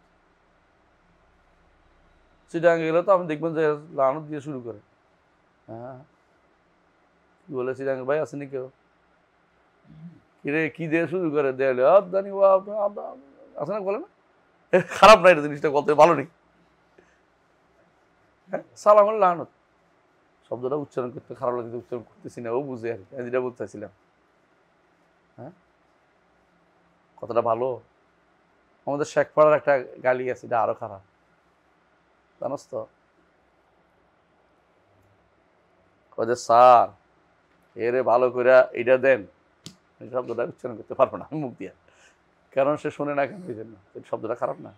চিটাং গেলে তো আপনি দেখবেন যে লানত দিয়ে শুরু করে। হ্যাঁ, কি বলে চিটাং ভাই আসেনি কেউ? কিরে কি দিয়ে শুরু করে? দেয়ালে আবদানি আছে না, বলে না? খারাপ না এটা, জিনিসটা বলতে ভালো নেই। সালাম হল লানত। শব্দটা উচ্চারণ করতে খারাপ লাগছে, উচ্চারণ করতেছি না, ও বুঝে আর কি, যেটা বলতে চাইছিলাম। হ্যাঁ, কথাটা ভালো। আমাদের শেখপাড়ার একটা গালি আছে, এটা আরো খারাপ, জানোস তো? স্যার এরে ভালো করে এটা দেন, এই শব্দটা উচ্চারণ করতে পারবো না মুখ দিয়ে, কারণ সে শোনে না কেন, এই জন্য। শব্দটা খারাপ না?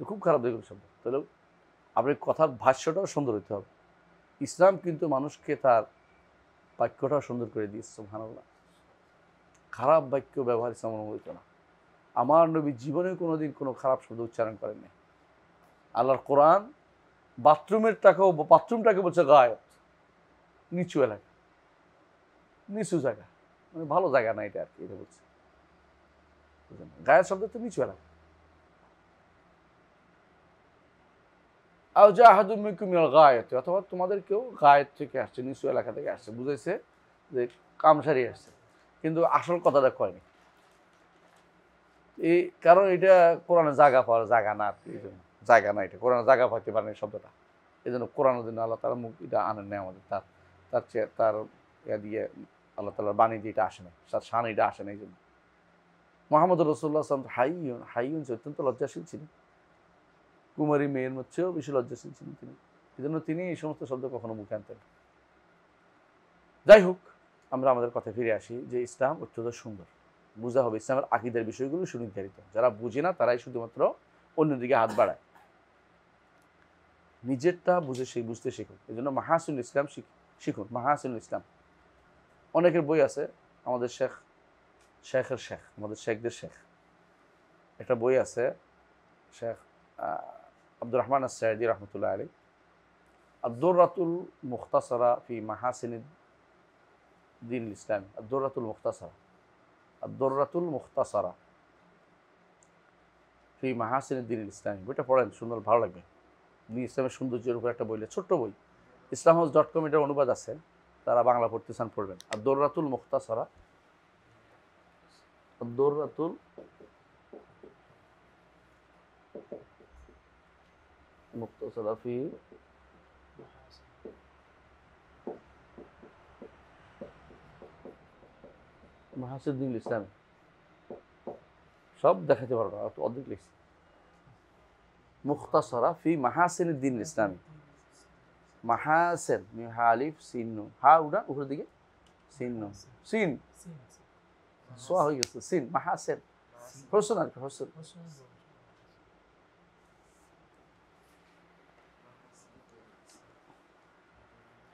খুব খারাপ দেখুন শব্দ। তাহলে আপনার কথার ভাষ্যটাও সুন্দর হইতে হবে। ইসলাম কিন্তু মানুষকে তার বাক্যটাও সুন্দর করে দিয়েছে। সুবহানাল্লাহ। খারাপ বাক্য ব্যবহার ইসলাম অনুমোদিত না। আমার নবী জীবনে কোনোদিন কোনো খারাপ শব্দ উচ্চারণ করেন নাই। আল্লাহর কোরআন বাথরুমটাকে বলছে গায়ত, নিচু এলাকা, নিচু জায়গা, মানে ভালো জায়গা না এটা আর কি, এটা বলছে। গায়ের শব্দ তো নিচু এলাকা। অথবা তোমাদের কেউ গায়ের থেকে আসছে, নিচু এলাকা থেকে আসছে, বুঝাইছে যে কামসারি আসছে, কিন্তু আসল কথাটা কয়নি। এই কারণ এটা কোরআনে জায়গা পাওয়ার জায়গা না আর কি, এই জন্য জায়গা না, এটা কোরআনে জায়গা পাইতে পারে না শব্দটা, এই জন্য কোরআনের জন্য আল্লাহ তাআলা মুখ এটা আনেন নাই আমাদের, তার ইয়া দিয়ে আল্লাহ তাআলার বাণী দিয়ে এটা আসে না, তার শান এটা আসে না। এই জন্য মুহাম্মদ রাসূলুল্লাহ সাল্লাল্লাহু আলাইহি ওয়াসাল্লাম হাইয়ুন অত্যন্ত লজ্জাশীল ছিলেন, কুমারী মেয়ের মধ্যেও বেশি লজ্জাশীল ছিলেন তিনি, এই জন্য তিনি এই সমস্ত শব্দ কখনো মুখে আনতেন। যাই হোক, আমরা আমাদের কথায় ফিরে আসি যে ইসলাম অত্যন্ত সুন্দর, বুঝা হবে। ইসলামের আকীদার বিষয়গুলো সুনির্ধারিত, যারা বুঝে না তারাই শুধুমাত্র অন্যদিকে হাত বাড়ায়। নিজেরটা বুঝে বুঝতে শিখুন। এই জন্য মাহাসিনুল ইসলাম শিখুন। মাহাসিনুল ইসলাম অনেকের বই আছে, আমাদের শেখের শেখ, আমাদের শেখদের শেখ একটা বই আছে, শেখ আব্দুর রহমান আস-সাঈদী রহমতুল্লাহ আলাইহি, আদ-দুররাতুল মুখতাসারা ফি মাহাসিনিদ দ্বীন ইসলাম। আদ-দুররাতুল মুখতাসারা, আদ-দুররাতুল মুখতাসারা ফি মাহাসিনিদ দ্বীন ইসলাম। বইটা পড়েন, সুন্দর, ভালো লাগবে। দ্বীন ইসলামের সৌন্দর্যের উপর একটা বই, ছোট্ট বই, islamhouse.com এটার অনুবাদ আছে, তারা বাংলা পড়তে চান পড়বেন। আদ-দুররাতুল মুখতাসারা, আদ-দুররাতুল মুখতাসারা ফি মাহাসিনিদ দ্বীন ইসলাম। সব দেখাতে পারবো না, অর্ধেক লিখছি। মুখতাসারা ফি মাহাসিনিদ দ্বীন ইসলাম। মাহাসিন মিহালিফ সিন, হা উড়া উপরের দিকে, সিন সিন সোয়া হয়ে গেছে, সিন মাহাসিন, হোসেন আর কি, হোসেন।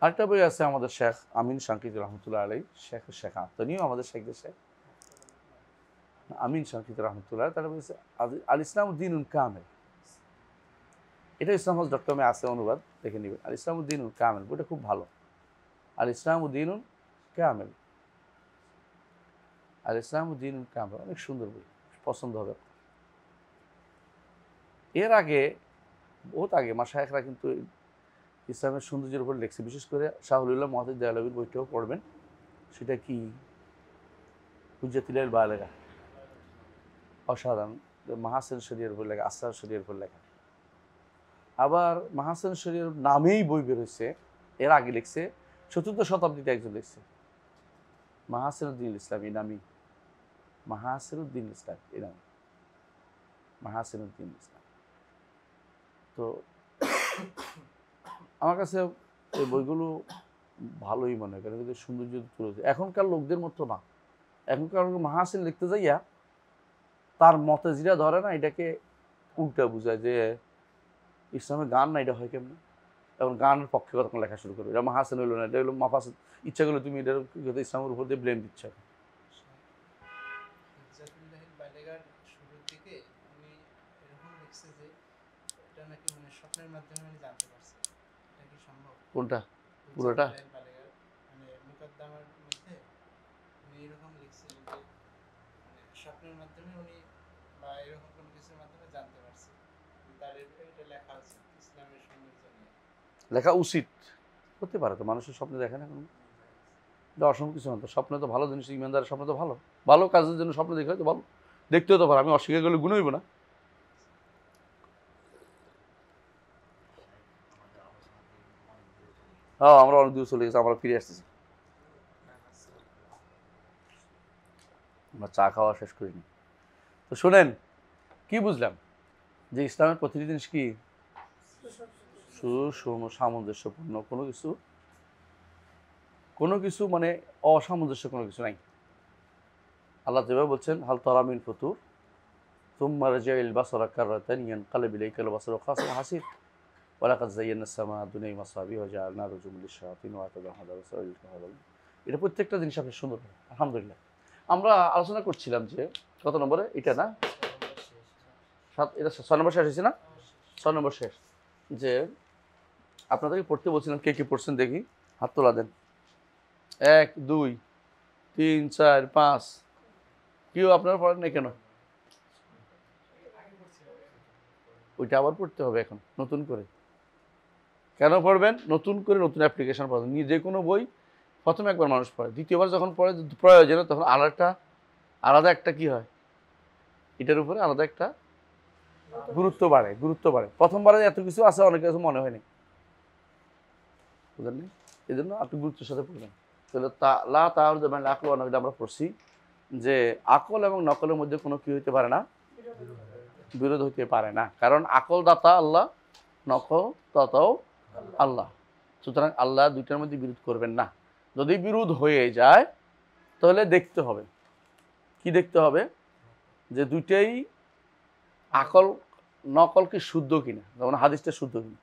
আরেকটা বই আছে আমাদের শেখ আমিন সাংকিতি রহমতুল্লাহ আলাইহি, শেখ আত্মনিও আমাদের শেখদের শেখ আমিন সাংকিতি রহমতুল্লাহ, তারা বলছে আল ইসলাম দ্বীনুন কামিল। এটা islamhouse.com-এ আছে, অনুবাদ দেখে নেবেন। আল ইসলামু দীনুল কামিল, বইটা খুব ভালো। আল ইসলামু দীনুল কামিল, আল ইসলামু দীনুল কামিল, অনেক সুন্দর বই, পছন্দ হবে। এর আগে, বহুত আগে মাশায়েখরা কিন্তু ইসলামের সৌন্দর্যের উপর লিখছে, বিশেষ করে শাহুলুল্লাহ মুহাদ্দিস দেহলভির বইটাও পড়বেন। সেটা কি হুজ্জাতুল বালিগা, অসাধারণ। মাহাসিন শরীয়র উপর লেখা, আসরার শরীয়র উপর লেখা। আবার মাহাসিন শরীয়র নামেই বই বেরোচ্ছে, এর আগে লিখছে চতুর্থ শতাব্দীতে একজন লিখছে, মাহাসিনুদ্দিন ইসলাম ইনামি, মাহাসিনুদ্দিন ইসলাম ইনামি, মাহাসিনুদ্দিন ইসলাম। তো আমার কাছে এই বইগুলো ভালোই মনে হয়, কারণ কিন্তু সৌন্দর্য তুলেছে। এখনকার লোকদের মতো না, এখনকার মাহাসিন লিখতে যাইয়া তার মতে যেটা ধরে না, এটাকে উল্টা বুঝায় যে ইসলামের গান না, এটা হয় কেমন। এখন গানের পক্ষে কতক্ষণ লেখা শুরু করবে, এটা মাহাসিন হইলো না, এটা হলো মাফাসিন। ইচ্ছা করলে তুমি এটা ইসলামের উপর দিয়ে ব্লেম দিচ্ছ। কোনটা? পুরোটা? স্বপ্নের মাধ্যমে উনি বা এরকম কোনো কিছুর মাধ্যমে জানতে পারছে তার এটা লেখা আছে ইসলামের সৌন্দর্য নিয়ে। লেখা উচিত হতে পারে, তো মানুষের স্বপ্নে দেখে না কোনো, এটা অসম্ভব কিছু না। তো স্বপ্নে তো ভালো জিনিস, ইমানদারের স্বপ্ন তো ভালো, ভালো কাজের জন্য স্বপ্ন দেখে তো ভালো, দেখতেও তো পারে। আমি অস্বীকার করলে গুণ হইব না। হ্যাঁ, আমরা অনেক দূর চলে গেছি, আমরা ফিরে আসতেছি। আমরা চা খাওয়া শেষ করিনি। তো শোনেন, কি বুঝলাম? যে ইসলামের প্রতিটি জিনিস কি সুষম, সামঞ্জস্যপূর্ণ, কোনো কিছু মানে অসামঞ্জস্য কোনো কিছু নাই। আল্লাহ যেভাবে বলছেন, হাল তারা মিন ফুতুর সুম্মা রাজি'ল বাসারা কাররাতান ইয়ানকালিবু ইলাইকাল বাসারু খাসিআন হাসির ওয়া লাকাদ যায়্যানা আস-সামাআ দুনিয়া বিমাসাবিহ ওয়া জাআলনা রুজুমান লিশ-শায়াতিন ওয়া আ'তাদনাহা লিল-কাফিরিন। এটা প্রত্যেকটা জিনিস আপনি সুন্দর, আলহামদুলিল্লাহ। আমরা আলোচনা করছিলাম যে কত নম্বরে এটা, না এটা 6 নম্বর শেষ হয়েছে না? 6 নম্বর শেষ। যে আপনাদেরকে পড়তে বলছিলাম, কে কে পড়ছেন দেখি, হাত তোলা দেন। 1 2 3 4 5। কেউ আপনারা পড়েন না কেন? ওইটা আবার পড়তে হবে এখন নতুন করে। কেন পড়বেন? নতুন করে নতুন অ্যাপ্লিকেশন পড়বেন। যে কোনো বই প্রথমে একবার মানুষ পড়ে, দ্বিতীয়বার যখন পড়ে প্রয়োজনে, তখন আলাদা একটা কি হয়, এটার উপরে আলাদা একটা গুরুত্ব বাড়ে। প্রথমবারে এত কিছু আছে, অনেক কিছু মনে হয়নি, বুঝলেন? এই জন্য আপনি গুরুত্বের সাথে পড়বেন। তাহলে আমরা পড়ছি যে আকল এবং নকলের মধ্যে কোনো কি হইতে পারে না, বিরোধ হইতে পারে না। কারণ আকল দাতা আল্লাহ, নকল দাতাও আল্লাহ। সুতরাং আল্লাহ দুইটার মধ্যে বিরোধ করবেন না। যদি বিরোধ হয়ে যায় তাহলে দেখতে হবে, কি দেখতে হবে, যে দুইটাই আকল নকল কি শুদ্ধ কিনা, যেমন হাদিসটা শুদ্ধ কিনা।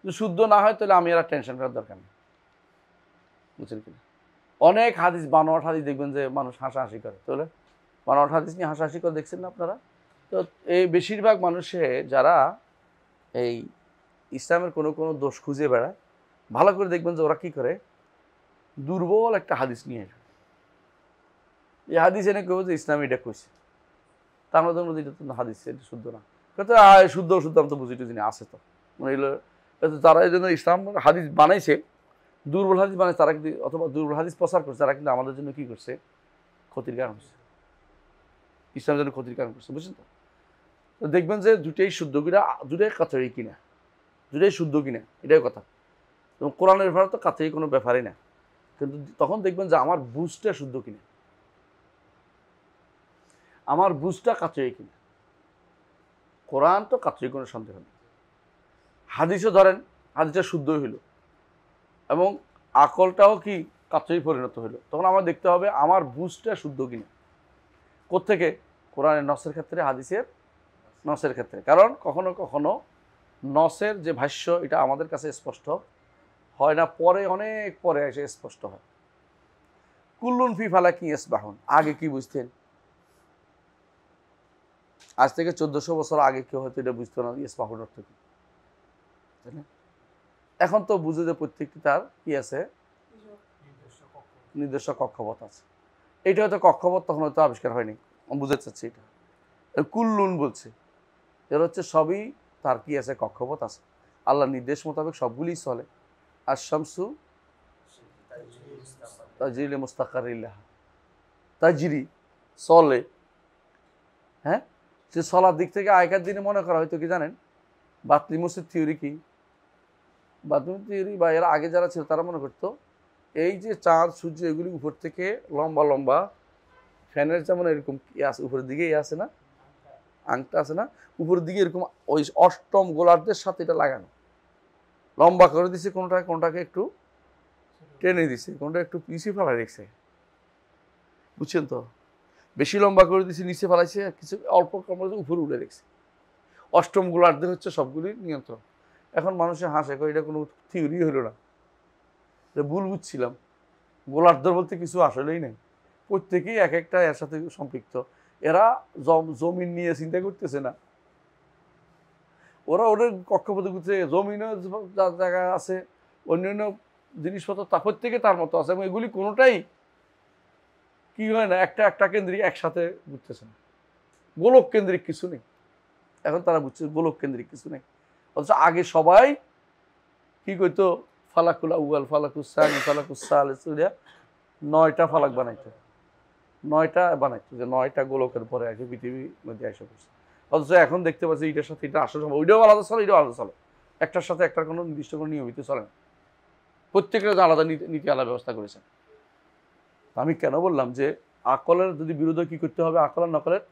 যদি শুদ্ধ না হয় তাহলে আমি আর টেনশন করার দরকার নেই, বুঝছেন কিনা? অনেক হাদিস, বানোয়াট হাদিস দেখবেন যে মানুষ হাসাহাসি করে, তাহলে বানোয়াট হাদিস নিয়ে হাসাহাসি করে দেখছেন না আপনারা? তো এই বেশিরভাগ মানুষে যারা এই ইসলামের কোনো দোষ খুঁজে বেড়ায়, ভালো করে দেখবেন যে ওরা কি করে, দুর্বল একটা হাদিস নিয়ে আসবে। এই হাদিস এনে কেউ যে ইসলাম এটা কইছে, তা আমরা ধরুন এটা তো হাদিস, এটা শুদ্ধ না, কিন্তু শুদ্ধ আমি তো বুঝি টুঝি আছে তো, মানে তারা এই জন্য ইসলাম হাদিস বানাইছে, দুর্বল হাদিস বানাইছে তারা কিন্তু, অথবা দুর্বল হাদিস প্রচার করছে তারা, কিন্তু আমাদের জন্য কি করছে, ক্ষতির কারণ হচ্ছে, ইসলামের জন্য ক্ষতির কারণ করছে, বুঝছেন তো? তো দেখবেন যে দুটাই শুদ্ধ কিনা, দুটাই কাছারি কিনা, দুটাই শুদ্ধ কিনা, এটাই কথা। এবং কোরআনের ব্যাপারে তো কাছারি কোনো ব্যাপারই না, কিন্তু তখন দেখবেন যে আমার বুঝটা শুদ্ধ কিনা, আমার বুঝটা কাছারি কিনা। কোরআন তো কাছারি, কোনো সন্দেহ নেই। হাদিসও ধরেন, হাদিসটা শুদ্ধই হইল এবং আকলটাও কি কাছারি পরিণত হইল, তখন আমার দেখতে হবে আমার বুঝটা শুদ্ধ কিনা। কোত্থেকে? কোরআনের নসের ক্ষেত্রে, হাদিসের নসের ক্ষেত্রে। কারণ কখনো কখনো নসের যে ভাষ্য, এটা আমাদের কাছে স্পষ্ট হয় না, পরে অনেক পরে এসে স্পষ্ট হয়। কুল্লুন ফি ফালাকি ইয়াসবাহুন, আগে কি বুঝতেন? আজ থেকে 1400 বছর আগে কেউ হয়তো এটা বুঝতো না ইয়াসবাহুন অর্থ কি। এখন তো বুঝে যে প্রত্যেকটি তার কি আছে, নিজস্ব কক্ষপথ আছে। এইটা হয়তো কক্ষপথ তখন হয়তো আবিষ্কার হয়নি, আমি বুঝতে চাচ্ছি। এটা কুল্লুন বলছে, এর হচ্ছে সবই তার কি আছে, কক্ষপথ আছে। আল্লাহ নির্দেশ মোতাবেক সবগুলি চলে। আর শামসু তাজরিলে মুস্তাকারিল্লাহ, তাজরি চলে। হ্যাঁ, সে চলার দিক থেকে আগেকার দিনে মনে করা হয়তো কি জানেন, বাতলিমসের থিওরি কি, বাতলিম থিওরি বা এর আগে যারা ছিল তারা মনে করতো এই যে চাঁদ সূর্য এগুলি উপর থেকে লম্বা লম্বা ফ্যানের যেমন এরকম আছে উপরের দিকেই আছে না, আংটা আছে না উপরের দিকে, এরকম ওই অষ্টম গোলার্ধের সাথে এটা লাগানো, লম্বা করে দিছে কোনটাকে একটু টেনে দিছে, কোনটা একটু পিছিয়ে ফেলা রেখেছে, বুঝছেন তো? বেশি লম্বা করে দিছে নিচে ফেলাইছে, কিছু অল্প কম উপরে উঠে রেখেছে। অষ্টম গোলার্ধে হচ্ছে সবগুলির নিয়ন্ত্রণ। এখন মানুষের হাসে কয় এটা কোনো থিওরি হলো না, যে ভুল বুঝছিলাম, গোলার্ধ বলতে কিছু আসলেই নেই, প্রত্যেকেই এক একটা এর সাথে সম্পৃক্ত। এরা জমিন নিয়ে চিন্তা করতেছে না, ওরা ওদের কক্ষপথে ঘুরছে, জমিনও যার জায়গা আছে, অন্যান্য জিনিসপত্র তা প্রত্যেকে তার মতো আছে, এবং এগুলি কোনোটাই কি হয় না একটা কেন্দ্রিক একসাথে ঘুরতেছে না, গোলক কেন্দ্রিক কিছু নেই। এখন তারা বুঝছে গোলক কেন্দ্রিক কিছু নেই। অথচ আগে সবাই কি করতো, ফালাকুল আউয়াল, ফালাকুস সানি, ফালাকুস সালিস, 9টা ফালাক বানাইতো, 9টা বানাইতো, যে 9টা গোলকের পরে আগে পৃথিবীর মধ্যে এসে পড়ছে। অথচ এখন দেখতে পাচ্ছি এটার সাথে এটা আসলে ওইটাও আলাদা চলে, এটাও আলাদা চলে, একটার সাথে একটার কোনো নির্দিষ্ট কোনো নিয়মিত চলে না, প্রত্যেকের আলাদা নীতি আলাদা ব্যবস্থা করেছেন। আমি কেন বললাম যে আকলের যদি বিরোধ কি করতে হবে, আকল আর নকলের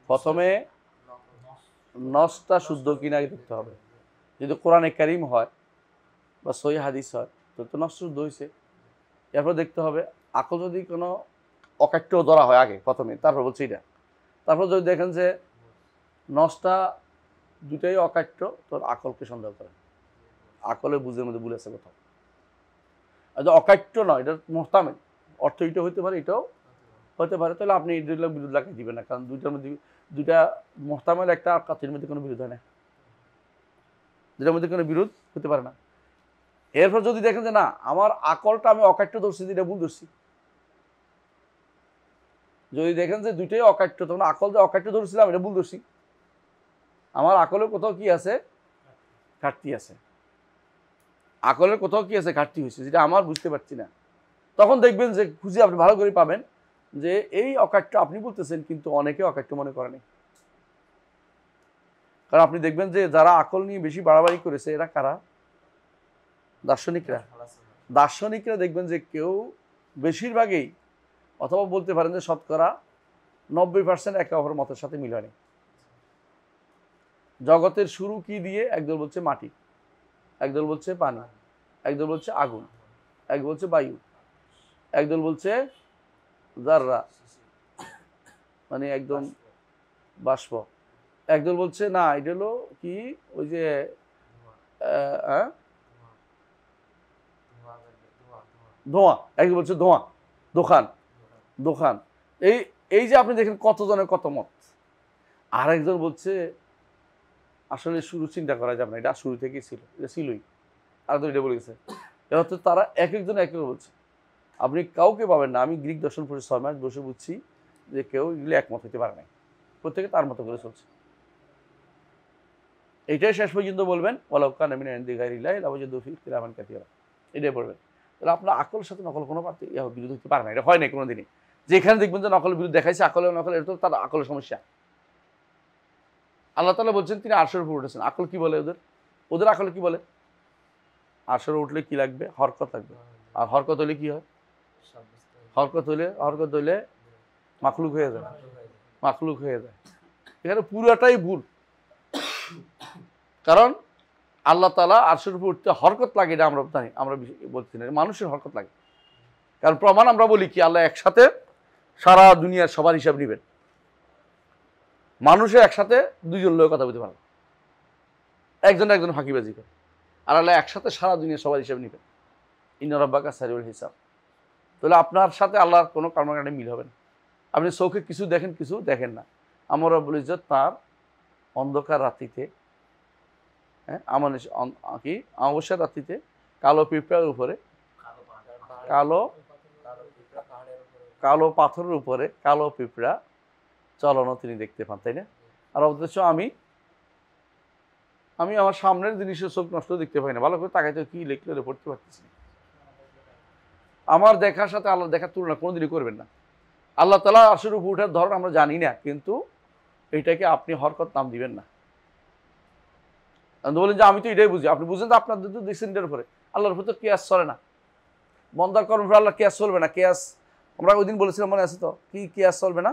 প্রথমে নসটা শুদ্ধ কিনা দেখতে হবে। যদি কোরআনে কারিম হয় বা সহি হাদিস হয় তো নস শুদ্ধ হয়েছে। এরপর দেখতে হবে আকল যদি কোনো অকাট্য ধরা হয় আগে প্রথমে, তারপর বলছি এটা। তারপর যদি দেখেন যে নসটা দুটাই অকাট্য, তোর আকলকে সন্দেহ করেন, আকলের বুঝের মধ্যে ভুল আছে কোথাও। আর অকাট্য নয়, এটা মোহতামেল, অর্থ এটা হইতে পারে, এটাও হতে পারে, তাহলে আপনি এই দুইটা বিরোধ লাগাই দিবেন না, কারণ দুইটার মধ্যে দুইটা মোহতামেল একটা, আর কাতির মধ্যে কোনো বিরোধ হয় না, দুটার মধ্যে কোনো বিরোধ হতে পারে না। এরপর যদি দেখেন যে না আমার আকলটা আমি অকাট্য ধরছি, এটা ভুল ধরছি, যদি দেখেন যে দুইটাই অকাট্য, তখন আকল যে অকাট্য ধরছিলাম এটা ভুল ধরছি, আমার আকলের কোথাও কি আছে, ঘাটতি আছে, আকলের কোথাও কি আছে, ঘাটতি হয়েছে, যেটা আমার বুঝতে পারছি না। তখন দেখবেন যে খুঁজে আপনি ভালো করে পাবেন যে এই অকাট্য আপনি বলতেছেন, কিন্তু অনেকে অকাট্য মনে করেনি। কারণ আপনি দেখবেন যে যারা আকল নিয়ে বেশি বাড়াবাড়ি করেছে এরা কারা, দার্শনিকরা দেখবেন যে কেউ বেশিরভাগই, অথবা বলতে পারেন যে শতকরা 90% একে অপরের মতের সাথে মিল হয়নি। জগতের শুরু কি দিয়ে, একদল বলছে মাটি, একদল বলছে পানি, একদল বলছে আগুন, এক বলছে বায়ু, একদল বলছে জাররা মানে একদম বাষ্প, একদল বলছে না এটা হলো কি ওই যে ধোঁয়া, একদল বলছে ধোঁয়া, দোকান। এই যে আপনি দেখেন কতজনের কত মত। আর একজন বলছে আসলে শুরু চিন্তা করা যাবে না, এটা শুরু থেকেই ছিল, এটা ছিলই, আর তো এটা বলে গেছে। এটা হচ্ছে তারা এক একজন এক এক বলছে, আপনি কাউকে পাবেন না। আমি গ্রিক দর্শন পড়ে 6 মাস বসে বুঝছি যে কেউ এগুলি একমত হতে পারে নাই, প্রত্যেকে তার মতো করে চলছে। এইটাই শেষ পর্যন্ত বলবেন ওয়ালাউকান মিন ইনদি গায়রিল্লাহি লাওয়াজাদু ফি ইখতিলাফান কাসীরা, এটাই বলবেন। তাহলে আপনার আকলের সাথে নকল কোনো বিরোধ হতে পারে না, এটা হয় না কোনোদিনই। যেখানে দেখবেন যে নকলের বিরোধ দেখাইছে, আকলে নকল, এটা তো তার আকলের সমস্যা। আল্লাহ তাআলা বলছেন তিনি আরশের উপর উঠেছেন, আকল কি বলে ওদের আকলে কি বলে, আরশের উঠলে কি লাগবে, হরকত লাগবে। আর হরকত হলে কি হয়, হরকত হইলে মাখলুক হয়ে যায়, এখানে পুরাটাই ভুল। কারণ আল্লাহ তাআলা আরশের উপর উঠতে হরকত লাগে, এটা আমরা জানি, আমরা বলছি না, মানুষের হরকত লাগে। কারণ প্রমাণ আমরা বলি কি, আল্লাহ একসাথে সারা দুনিয়ার সবার হিসাব নেবেন, মানুষের একসাথে 2জন লোক কথা বলতে পারে, একজন ফাঁকিবাজি করে, আর আল্লাহ একসাথে সারা দুনিয়ার সবার হিসাব নেবেন, ইন্না রাব্বাকা সারিউল হিসাব। তাহলে আপনার সাথে আল্লাহর কোনো কর্মকাণ্ডে মিল হবে না। আপনি চোখে কিছু দেখেন, কিছু দেখেন না। আমার রব্বুল ইজ্জত তার অন্ধকার রাত্রিতে হ্যাঁ কি অমাবস্যার রাত্রিতে কালো পিঁপড়ার উপরে কালো কালো পাথরের উপরে কালো পিঁপড়া চলনও তিনি দেখতে পান, তাই না? আর অথচ আমি আমার সামনের জিনিসের চোখ নষ্ট দেখতে পাই না, ভালো করে তাকাইতে কি লিখলে পড়তে পারতেছি না। আমার দেখার সাথে আল্লাহর দেখার তুলনা কোনোদিনই করবেন না। আল্লাহ তাআলা আরশের উপর উঠার ধরন আমরা জানি না, কিন্তু এইটাকে আপনি হরকত নাম দিবেন না। বলেন যে আমি তো এটাই বুঝি, আপনি বুঝেন তো আপনাদের তো দেখছেন এটার উপরে, আল্লাহর উপর তো কেয়াস চলে না। বন্দার কর্ম উপর আল্লাহ কেয়াস চলবে না। কেয়াস আমরা ওই দিন বলেছিলাম, মনে আছে তো, কি কেয়াস চলবে না?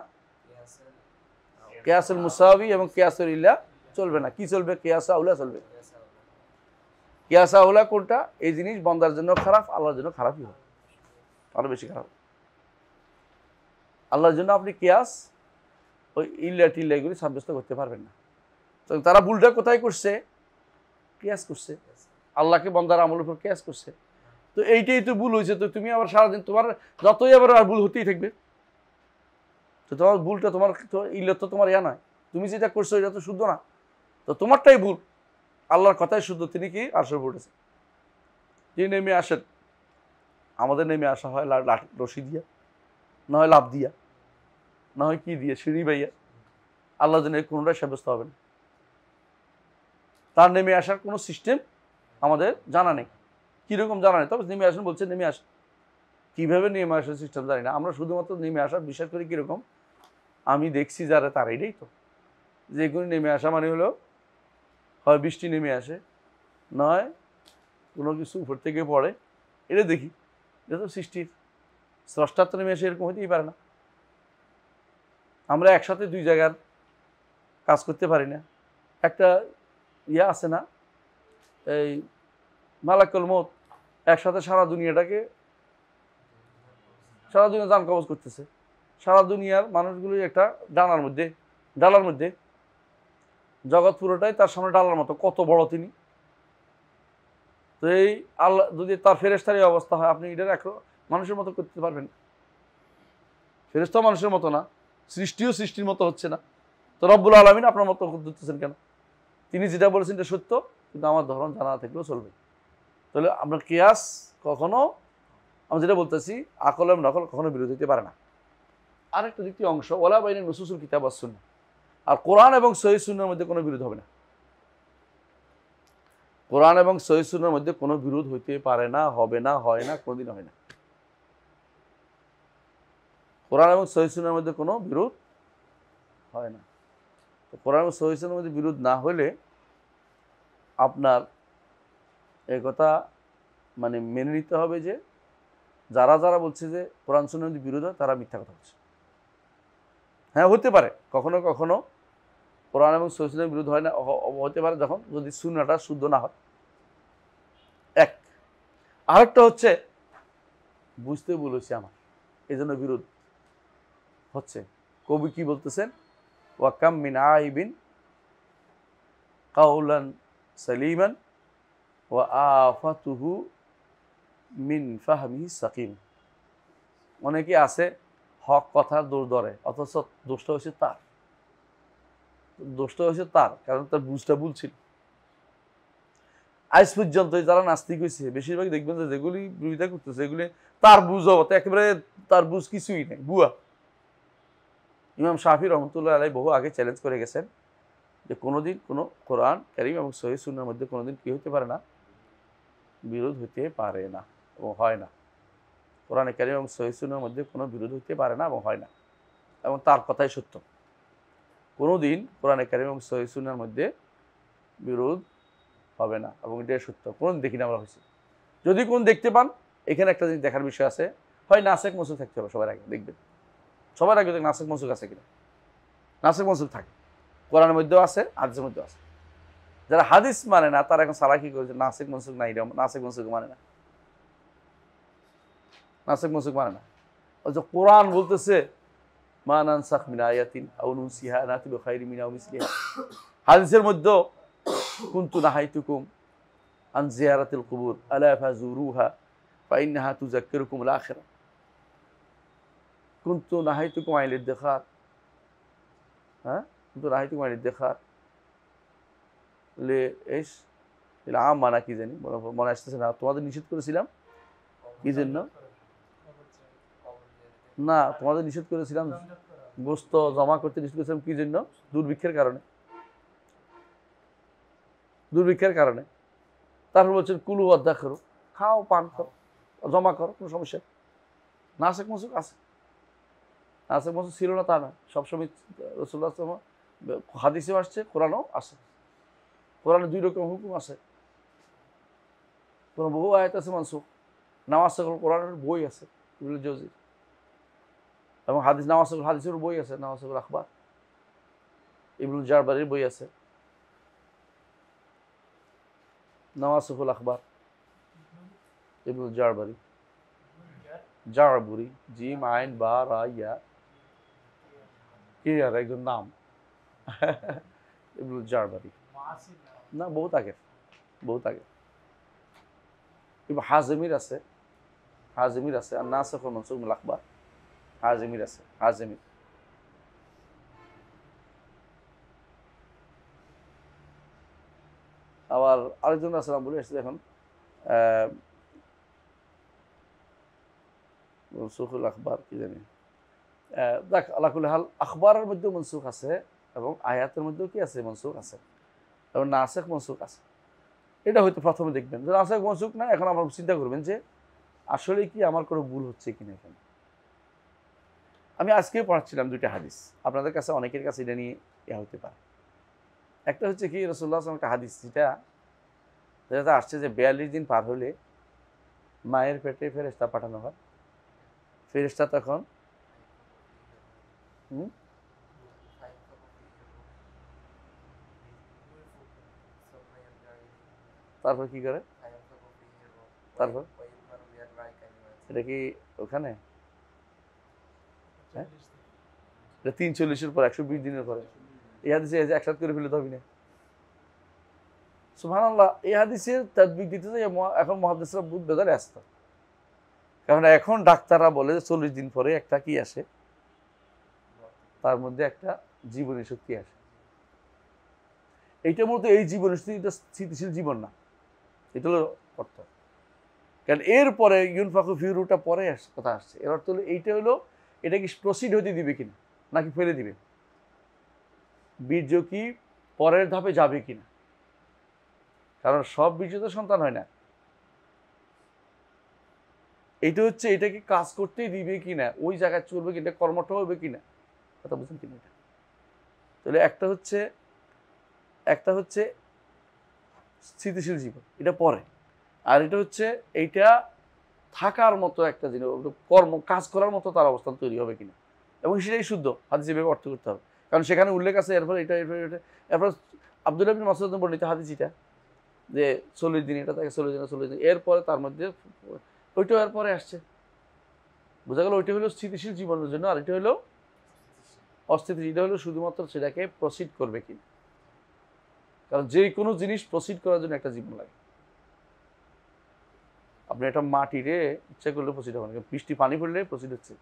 কেয়াসুল মুসাবি এবং কেয়াসুল ইল্লা চলবে না। কি চলবে? কেয়াস আউলা চলবে। কেয়াস আউলা কোনটা? এই জিনিস বন্দার জন্য খারাপ, আল্লাহর জন্য খারাপই হয়, আরো বেশি খারাপ। আল্লাহর জন্য আপনি কেয়াস ওই ইল্লা টিল্লা এগুলি সাব্যস্ত করতে পারবেন না। তো তারা ভুলটা কোথায় করছে? কেয়াস করছে, আল্লাহকে বন্দার আমলের উপর কেয়াস করছে। তো এইটাই তো ভুল হয়েছে। তো তুমি আবার সারাদিন তোমার যতই আবার আর ভুল হতেই থাকবে, তো তোমার ভুলটা তোমার ইল্লত তো তোমার ইয়া নয়, তুমি যেটা করছো এটা তো শুদ্ধ না, তো তোমারটাই ভুল। আল্লাহর কথাই শুদ্ধ, তিনি কি আরশের উপর উঠেছেন। তিনি নেমে আসেন, আমাদের নেমে আসা হয় রশি দিয়া, না হয় লাভ দিয়া, না হয় কি দিয়ে, সিঁড়ি বাইয়া। আল্লাহ যেন কোনোটাই সাব্যস্ত হবে না। তার নেমে আসার কোনো সিস্টেম আমাদের জানা নেই, কীরকম জানা নেই। তবে নেমে আসেন বলছে, নেমে আসেন, কীভাবে নেমে আসার সিস্টেম জানি না। আমরা শুধুমাত্র নেমে আসার বিশ্বাস করি কীরকম, আমি দেখছি যারা তার এটাই তো, যে কোনো নেমে আসা মানে হলো হয় বৃষ্টি নেমে আসে, নয় কোনো কিছু উপর থেকে পড়ে, এটা দেখি। এটা তো সৃষ্টির স্রষ্টার তো নেমে আসে, এরকম হতেই পারে না। আমরা একসাথে দুই জায়গার কাজ করতে পারি না। একটা ইয়া আছে না, এই মালাকুল মউত একসাথে সারা দুনিয়াটাকে, সারা দুনিয়া জান কবজ করতেছে। সারা দুনিয়ার মানুষগুলো একটা ডানার মধ্যে, ডালার মধ্যে, জগৎ পুরোটাই তার সামনে ডালার মতো, কত বড় তিনি। তো এই আল্লাহ যদি তার ফেরেশতার এই অবস্থা হয়, আপনি এটা মানুষের মতো করতে পারবেন না। ফেরেশতাও মানুষের মতো না, সৃষ্টিও সৃষ্টির মতো হচ্ছে না। তো রব্বুল আলামিন আপনার মতো করতেছেন কেন? তিনি যেটা বলেছেন এটা সত্য, কিন্তু আমার ধরন জানা থাকলেও চলবে। তাহলে আপনার কিয়াস কখনো, আমি যেটা বলতেছি, আকল এবং নকল কখনো বিরোধ হতে পারে না। আরেকটা দ্বিতীয় অংশ, ওয়ালা বাইনা নুসুসুল কিতাব ওয়াস সুন্নাহ, আর কোরআন এবং সহিহ সুন্নাহর মধ্যে কোনো বিরোধ হবে না। কোরআন এবং সহিহ সুন্নাহর মধ্যে কোনো বিরোধ হইতে পারে না, হবে না, হয় না, কোনোদিন হয় না। কোরআন এবং সহিহ সুন্নাহর মধ্যে কোনো বিরোধ হয় না। তো কোরআন এবং সহিহ সুন্নাহর মধ্যে বিরোধ না হলে আপনার এই কথা মানে মেনে নিতে হবে যে যারা যারা বলছে যে কোরআন সুন্নাহর মধ্যে বিরোধ হয়, তারা মিথ্যা কথা বলছে। হ্যাঁ, হতে পারে কখনো কখনো কোরআন এবং সহিহ সুন্নাহর বিরোধ হয় না, হতে পারে যখন যদি সুন্নাহটা শুদ্ধ না হয়। এক, আরেকটা হচ্ছে বুঝতে বলেছি আমার, এই জন্য বিরোধ হচ্ছে। কবি কি বলতেছেন? ওয়াকাম মিন আইবিন কাউলান সালিমান ওয়া আফাতুহু মিন ফাহমিহি সাকিম। অনেকে আছে হক কথার দোষ ধরে, অথচ দোষটা হয়েছে তার, দোষটা হয়েছে তার, কারণ তার বুঝটা ভুল ছিল। আজ পর্যন্ত যারা নাস্তিক হয়েছে বেশিরভাগ দেখবেন যে যেগুলি বিরোধিতা করতেছে এগুলি তার বুঝ অবস্থা, একেবারে তার বুঝ কিছুই নেই, বুয়া। ইমাম শাফি রহমতুল্লাহ আলাইহি বহু আগে চ্যালেঞ্জ করে গেছেন যে কোনোদিন কোনো কোরআন কারীম এবং সহিহ সুন্নাহর মধ্যে কোনোদিন কি হতে পারে না, বিরোধ হতে পারে না এবং হয় না। কোরআন কারীম এবং সহিহ সুন্নাহর মধ্যে কোনো বিরোধ হতে পারে না এবং হয় না, এবং তার কথাই সত্য। কোনোদিন কোরআন কারীম এবং সহিহ সুন্নাহর মধ্যে বিরোধ হবে না, এবং এটাই সত্য। কোনোদিন দেখি না আমরা হয়েছে। যদি কোন দেখতে পান, এখানে একটা জিনিস দেখার বিষয় আছে, হয় নাসেখ মনসুখ থাকতে হবে সবার আগে, দেখবেন সবার আগে দেখ নাসেখ মনসুখ আছে কিনা। নাসেখ মনসুখ থাকে, কোরআনের মধ্যেও আছে, হাদিসের মধ্যেও আছে। যারা হাদিস মানে না তারা এখন সালাকি করেছে নাসেখ মনসুখ নাই, নাসেখ মনসুখ মানে না, নাসেখ মনসুখ মানে না। ওই যে কোরআন বলতেছে মা নানসাখ মিন আয়াতিন আও নুনসিহা নাতি বিখাইরিন মিনহা আও মিসলিহা। হাদিসের মধ্যে কুনতু নাহাইতুকুম আন জিয়ারাতিল কুবুর আলা ফাজুরুহা ফাইন্নাহা তুযাক্কিরুকুমুল আখিরাহ। কুনতু নাহাইতুকুম আনিল ইদ্দিখার, হ্যাঁ, কুনতু নাহাইতুকুম আনিল ইদ্দিখার লে ইশ এটা আম মানা কি জানি মনে আসতেছে না। তোমাদের নিষেধ করেছিলাম কি জন্য? না, তোমাদের নিষেধ করেছিলাম গোস্ত জমা করতে নিষেধ করেছিলাম কি জন্য? দুর্ভিক্ষের কারণে। দুর্ভিক্ষের কারণে। তারপর বলছেন কুলু অধ্যা করো, খাও পান করো জমা করো, কোনো সমস্যা। নাসেক মসুক আছে, নাসেক মসুক ছিল না তা না, সবসময় রাসূলুল্লাহ সাল্লাল্লাহু আলাইহি ওয়াসাল্লাম হাদিসেও আসছে, কোরআনও আছে। কোরআনে 2 রকম হুকুম আছে, কোনো বহু আয়াত আছে মানসুখ। নামাজ কোরআনের বই আছে ইবনুল জাওজির, এবং হাদিস নামাজ হাদিসের বই আছে, নামাজ আখবার ইবনুল জারবারির বই আছে, নাওয়াসিফুল আখবার ইবনুল জারবারি, জারবুরি, জিম আইন বা রা ইয়া কি আর একজন নাম ইবনুল জারবারি, না বহুত আগে, বহুত আগে। হাজেমির আছে, হাজেমির আছে, আর নাসিখ ওয়াল মানসুখ মিনাল আখবার, হাজেমির আছে, হাজেমির। আবার আরেকজন আছে নাম বলে এসেছে এখন, মনসুখুল আখবার কি জানি, দেখ আল্লাহ কুল্লি হাল আখবারের মধ্যেও মনসুখ আছে এবং আয়াতের মধ্যেও কি আছে মনসুখ আছে, এবং নাসিখ মনসুখ আছে। এটা হয়তো প্রথমে দেখবেন যে নাসিখ মনসুখ না, এখন আমরা চিন্তা করবেন যে আসলে কি আমার কোনো ভুল হচ্ছে কিনা। এখানে আমি আজকেও পড়াচ্ছিলাম 2টা হাদিস, আপনাদের কাছে অনেকের কাছে এটা নিয়ে হতে পারে। একটা হচ্ছে কি রাসূলুল্লাহ সাল্লাল্লাহু আলাইহি ওয়াসাল্লাম একটা হাদিস যেটা আসছে যে 42 দিন পার হলে মায়ের পেটে ফেরেশতা পাঠানো হয়। ফেরেশতা তখন তারপর কি করে, তারপর এটা কি ওখানে 43-এর পর 120 দিনের পরে এই হাদিসে একসাথে করে ফেলে হবে না। সুবহানাল্লাহ, এই হাদিসের তাদবিক দিতে যাই এখন মুহাদ্দিসরা বহুত বেজারে আসত, কারণ এখন ডাক্তাররা বলে 40 দিন পরে একটা কি আসে, তার মধ্যে একটা জীবনী শক্তি আসে। এইটার মধ্যে এই জীবনী শক্তিটা স্থিতিশীল জীবন না, এটা হলো অর্থ। কারণ এরপরে ইউনফাকু ফিরুটা পরে কথা আসছে, এর অর্থ হলো এইটা হলো এটা কি প্রসিড হতে দিবে কিনা নাকি ফেলে দিবে, বীর্য কি পরের ধাপে যাবে কিনা। কারণ সব বীর্য তো সন্তান হয় না, এইটা হচ্ছে এটা কি কাজ করতেই দিবে কিনা, ওই জায়গায় চলবে কিনা, কর্মঠ হবে কিনা, কথা বুঝছেন কিনা। এটা তাহলে একটা হচ্ছে স্থিতিশীল জীবন, এটা পরে। আর এটা হচ্ছে এইটা থাকার মতো একটা জিনিস, কাজ করার মতো তার অবস্থান তৈরি হবে কিনা, এবং সেটাই শুদ্ধ হাদিস এভাবে অর্থ করতে হবে। কারণ সেখানে উল্লেখ আছে এরপর এটা এরপর আব্দুল্লাহ বিন মাসউদ বর্ণিত হাদিস এটা যে 40 দিন এটা থাকে, 40 দিন এরপরে তার মধ্যে ওইটাও এরপরে আসছে। বোঝা গেল ওইটা হলো স্থিতিশীল জীবনের জন্য, আর এটা হলো অস্থিতিশীল। এটা হলো শুধুমাত্র সেটাকে প্রসিড করবে কিনা, কারণ যে কোনো জিনিস প্রসিড করার জন্য একটা জীবন লাগে। আপনি একটা মাটিরে ইচ্ছা করলে প্রসিড হবে না, বৃষ্টি পানি পড়লে প্রসিড হচ্ছে,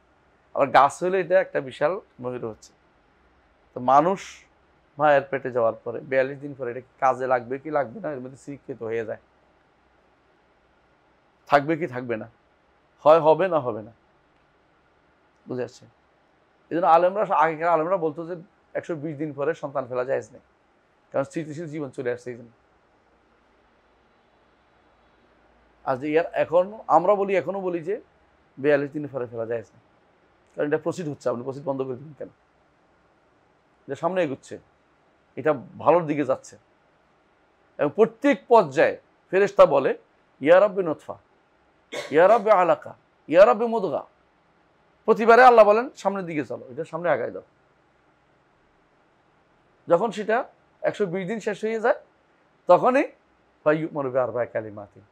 আবার গাছ হলে এটা একটা বিশাল মহির হচ্ছে। তো মানুষ মায়ের পেটে যাওয়ার পরে 42 দিন পরে এটা কাজে লাগবে কি লাগবে না, এর মধ্যে শিক্ষিত হয়ে যায়, থাকবে কি থাকবে না, হয় হবে না হবে না, বুঝে আসছে। এই জন্য আগেকার আলেমরা বলতো যে 120 দিন পরে সন্তান ফেলা যায় না, কারণ স্থিতিশীল জীবন চলে আসছে এই জন্য। আর যে এখন আমরা বলি, এখনো বলি যে 42 দিন পরে ফেলা যায় না, কারণ এটা প্রসিড হচ্ছে, আপনি প্রসিড বন্ধ করে দিন কেন, এটা সামনে এগুচ্ছে, এটা ভালোর দিকে যাচ্ছে। এবং প্রত্যেক পর্যায়ে ফেরেশতা বলে ইয়া রাব্বি নুতফা, ইয়া রাব্বি আলাকা, ইয়া রাব্বি মুদগা। প্রতিবারে আল্লাহ বলেন সামনের দিকে চলো, এটা সামনে আগায় দাও। যখন সেটা 120 দিন শেষ হয়ে যায় তখনই ফাইয়ুমারু বিআরবা'i কালিমাতিন,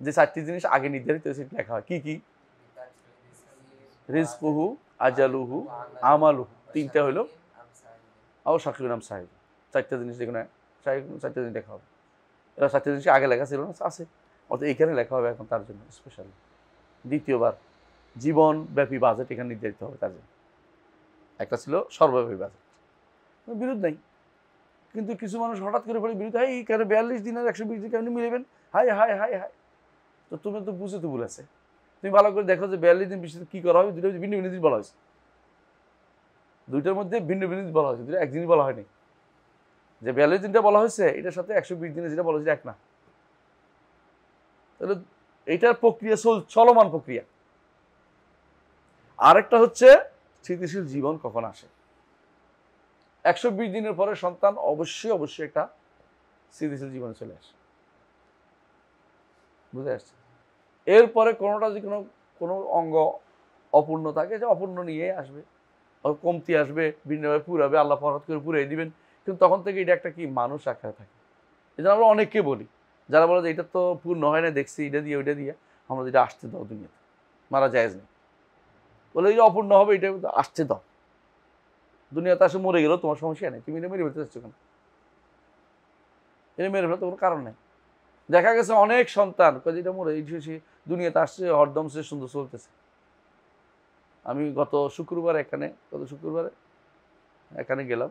যে 4টি জিনিস আগে নির্ধারিত হয়েছে লেখা হয়। কি কি? রিজকুহু, আজালুহু, আমালুহু, 3টা হলো আও শাকিউন আম সাঈদ। 4টা জিনিস যেগুলো 4টা জিনিস লেখা হবে। এরা 4টা জিনিস আগে লেখা ছিল না, আছে, অর্থাৎ এইখানে লেখা হবে এখন তার জন্য স্পেশালি। দ্বিতীয়বার জীবনব্যাপী বাজেট এখানে নির্ধারিত হবে তার জন্য। একটা ছিল সর্বব্যাপী বাজেট, বিরোধ নাই, কিন্তু কিছু মানুষ হঠাৎ করে বলে বিরুদ্ধে, এই কেন 42 দিন আর 120 দিন কেমনি মিলাবেন, হাই হাই হাই হাই। তো তুমি তো বুঝে তো বলেছে, তুমি ভালো করে দেখো যে 42 দিন বিশেষ কি করা হবে, দুটো ভিন্ন ভিন্ন দিন বলা হয়েছে, দুইটার মধ্যে ভিন্ন ভিন্ন দিন বলা হয়েছে, দুটো একদিনই বলা হয়নি। যে 42 দিনটা বলা হয়েছে এটার সাথে 120 দিনে যেটা বলা হয়েছে এক না। তাহলে এইটার প্রক্রিয়া চলমান প্রক্রিয়া। আরেকটা হচ্ছে স্থিতিশীল জীবন কখন আসে। 120 দিনের পরে সন্তান অবশ্যই একটা স্থিতিশীল জীবনে চলে আসে, বুঝে আসছে। এরপরে কোনোটা যদি কোনো অঙ্গ অপূর্ণ থাকে, যে অপূর্ণ নিয়ে আসবে, কমতি আসবে, ভিন্নভাবে পুরাবে, আল্লাহ ফরত করে পুরাই দিবেন, কিন্তু তখন থেকে এটা একটা কি মানুষ আকারে থাকে। এই জন্য আমরা অনেককে বলি, যারা বলে যে এটা তো পূর্ণ হয় না, দেখছি এটা দিয়ে ওইটা দিয়ে, আমরা যেটা আসতে দাও দুনিয়াতে, মারা জায়েজ নেই। বলে এটা অপূর্ণ হবে, এটা আসতে দাও, দুনিয়াতে আসে মরে গেলেও তোমার সমস্যা নেই, তুমি এটা মেরে ফেলতে চাচ্ছ কেন? এটা মেরে ফেলতে কোনো কারণ নেই। দেখা গেছে অনেক সন্তান যেটা মরে এই দুনিয়াতে আসছে, হরদম সে সুন্দর চলতেছে। আমি গত শুক্রবারে এখানে গেলাম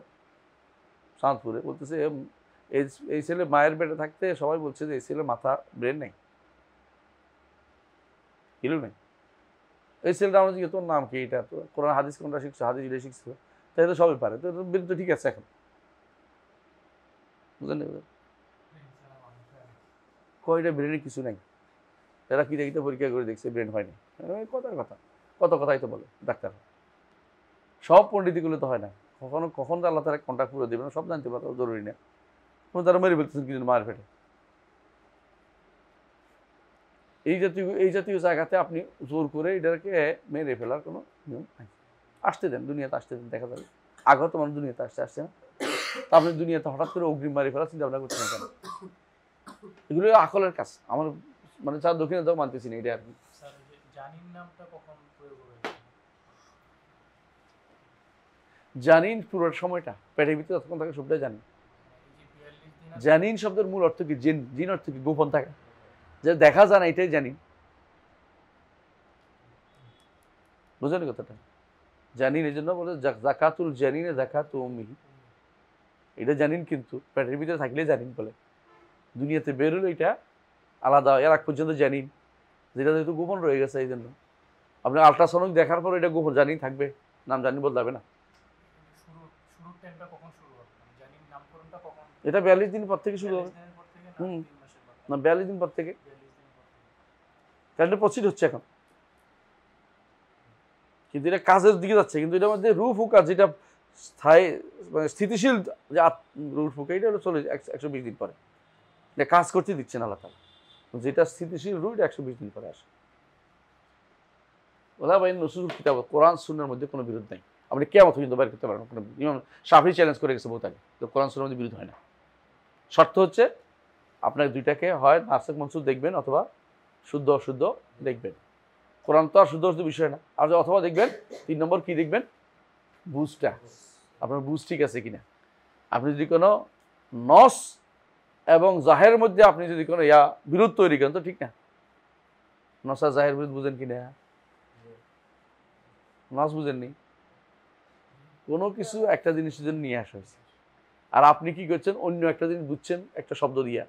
চাঁদপুরে, বলতেছে এই ছেলে মায়ের পেটে থাকতে সবাই বলছে যে এই ছেলে মাথা ব্রেন নেই, কিলো নেই। এই ছেলেটা আমরা জিজ্ঞেস, তোর নাম কি, এটা তো কোরআন হাদিস কোনটা শিখছো, হাদিস এটা শিখছো, তাই তো সবাই পারে, তো ব্রেন তো ঠিক আছে এখন, বুঝলেন? কয়টা ব্রেনে কিছু নাই, তারা কিটা পরীক্ষা করে দেখছে ব্রেন হয়নি, কত কথাই তো বলে ডাক্তার। সব পণ্ডিতগুলো তো হয় না, কখন আল্লাহ তারা কন্ট্যাক্ট করে দেবে না, সব জানতে পারা জরুরি না। তারা মেরে ফেলতেছেন কিছু মায়ের পেটে। এই জাতীয় জায়গাতে আপনি জোর করে এটাকে মেরে ফেলার কোনো নিয়ম নাই। আসতে দেন, দুনিয়াতে আসতে দেন, দেখা যাবে। আগেও তো মানুষ দুনিয়াতে আসছে না, আপনি দুনিয়াতে হঠাৎ করে অগ্রিম মারি ফেলার চিন্তা ভাবনা করছেন কেন? এগুলো আকলের কাজ। আমার মানে চার দক্ষিণে যাও মানতেছি না এটা আর কি। জানিন পুরো সময়টা পেটের ভিতরে তখন থাকে, সবটাই জানি। জানিন শব্দের মূল অর্থ কি? জিন অর্থ কি? গোপন থাকা, যে দেখা যায় না, এটাই জানি। বুঝলেন কথাটা? জানিন এই জন্য বলে জাকাতুল জানিনে জাকাতু উম্মিহি, এটা জানিন, কিন্তু পেটের ভিতরে থাকলে জানিন বলে, দুনিয়াতে বের হলো এটা আলাদা, এর আগ পর্যন্ত জানিন, যেটা যেহেতু গোপন রয়ে গেছে, এই জন্য আপনি আল্ট্রাসনিক দেখার পর এটা গোপন জানিন থাকবে, নাম জানি বদলাবে না। এটা 42 দিন পর থেকে শুরু হবে। না 42 দিন পর থেকে কারেন্টে প্রসিড হচ্ছে এখন, কিন্তু এটা কাজের দিকে যাচ্ছে। কিন্তু এটার মধ্যে রূপ হুকা, যেটা স্থায়ী মানে স্থিতিশীল যে রূপ হুকা, এটা হলো 120 দিন পরে, এটা কাজ করতে দিচ্ছে না আল্লাহ তাআলা। যেটা স্থিতিশীল রূপ, এটা 120 দিন পরে আসে। ওলা ভাই নসুল কিতাব, কোরআন সুন্নাহর মধ্যে কোনো বিরোধ নাই। আপনি কিয়ামত পর্যন্ত বের করতে পারবেন। ইমাম শাফিঈ চ্যালেঞ্জ করে গেছে বহুত আগে, তো কোরআন সুন্নাহর মধ্যে বিরোধ হয় না। শর্ত হচ্ছে আপনার দুইটাকে হয় নাসিখ মানসুখ দেখবেন, অথবা শুদ্ধ অশুদ্ধ দেখবেন। কোরআন তো আর শুদ্ধ অশুদ্ধ বিষয় না। আর অথবা দেখবেন 3 নম্বর কি দেখবেন, বুঝটা, আপনার বুঝ ঠিক আছে কিনা। আপনি যদি কোনো নস এবং জাহের মধ্যে আপনি যদি কোনো বিরোধ তৈরি করেন, তো ঠিক না। নস আর জাহের বিরোধ বুঝেন কিনা? নস বুঝেননি। কোনো কিছু একটা জিনিসের জন্য নিয়ে আসা হয়েছে, আর আপনি কি করছেন, অন্য একটা জিনিস বুঝছেন একটা শব্দ দিয়া।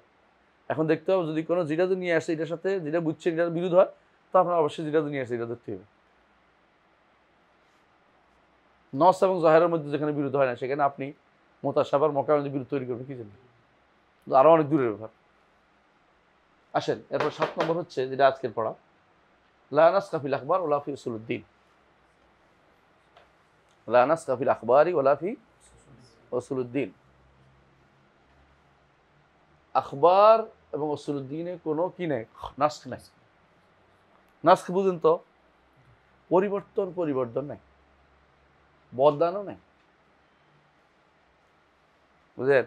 এখন দেখতে হবে যদি কোনো যেটা নিয়ে আসে এটার সাথে যেটা বুঝছেন এটার বিরোধ হয়, তো আপনার অবশ্যই যেটা নিয়ে আসে এটা ধরতে হবে। নস এবং জাহেরের মধ্যে যেখানে বিরোধ হয় না, সেখানে আপনি মোতাশাবাহর মকার মধ্যে বিরোধ তৈরি করবেন কি জন্য? আরো অনেক দূরের ব্যাপার। আসেন এরপর 7 নম্বর হচ্ছে যেটা আজকের পড়া, লা নাসখা ফিল আখবার ওয়া লা ফি উসুলুদ্দিন। লা নাসখা ফিল আখবারি ওয়া লা ফি উসুলুদ্দিন। আখবার এবং উসুলুদ্দিনে কোনো কি নেই, নাসখ নাই। নাসখ বুঝেন তো, পরিবর্তন নাই, বদলানো নাই, বুঝলেন?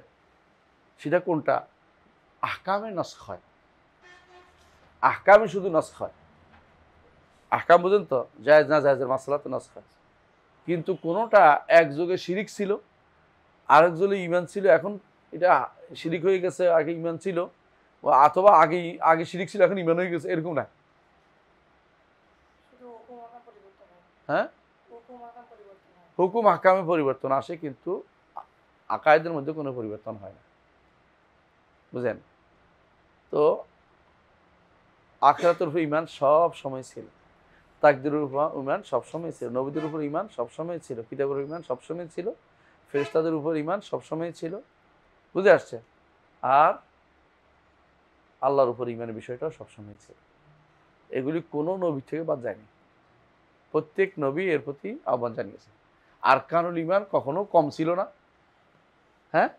সেটা কোনটা? আহকামে নাসখ হয়, আহকামে শুধু নাসখ হয়। আহকাম বুঝেন তো, জায়েজ না জায়েজের মাসলা তো নাসখ হয়। কিন্তু কোনোটা এক যুগে শিরিক ছিল, আরেক যুগে ঈমান ছিল, এখন এটা শিরিক হয়ে গেছে, আগে ঈমান ছিল, অথবা আগে শিরিক ছিল এখন ঈমান হয়ে গেছে, এরকম না। হ্যাঁ, হুকুম আহকামে পরিবর্তন আসে, কিন্তু আকায়েদের মধ্যে কোনো পরিবর্তন হয় না, বুঝেন? তো আখিরাতের উপর ঈমান সব সময় ছিল, তাকদীরের উপর ঈমান সব সময় ছিল, নবীদের উপর ঈমান সব সময় ছিল, কিতাবের ঈমান সব সময় ছিল, ফেরেশতাদের উপর ঈমান সব সময় ছিল, বুঝে আসছে? আর আল্লাহর উপর ঈমানের বিষয়টাও সব সময় ছিল। এগুলি কোনো নবী থেকে বাদ যায়নি, প্রত্যেক নবী এর প্রতি আহ্বান জানিয়েছে। আরকানুল ঈমান কখনো কম ছিল না, হ্যাঁ,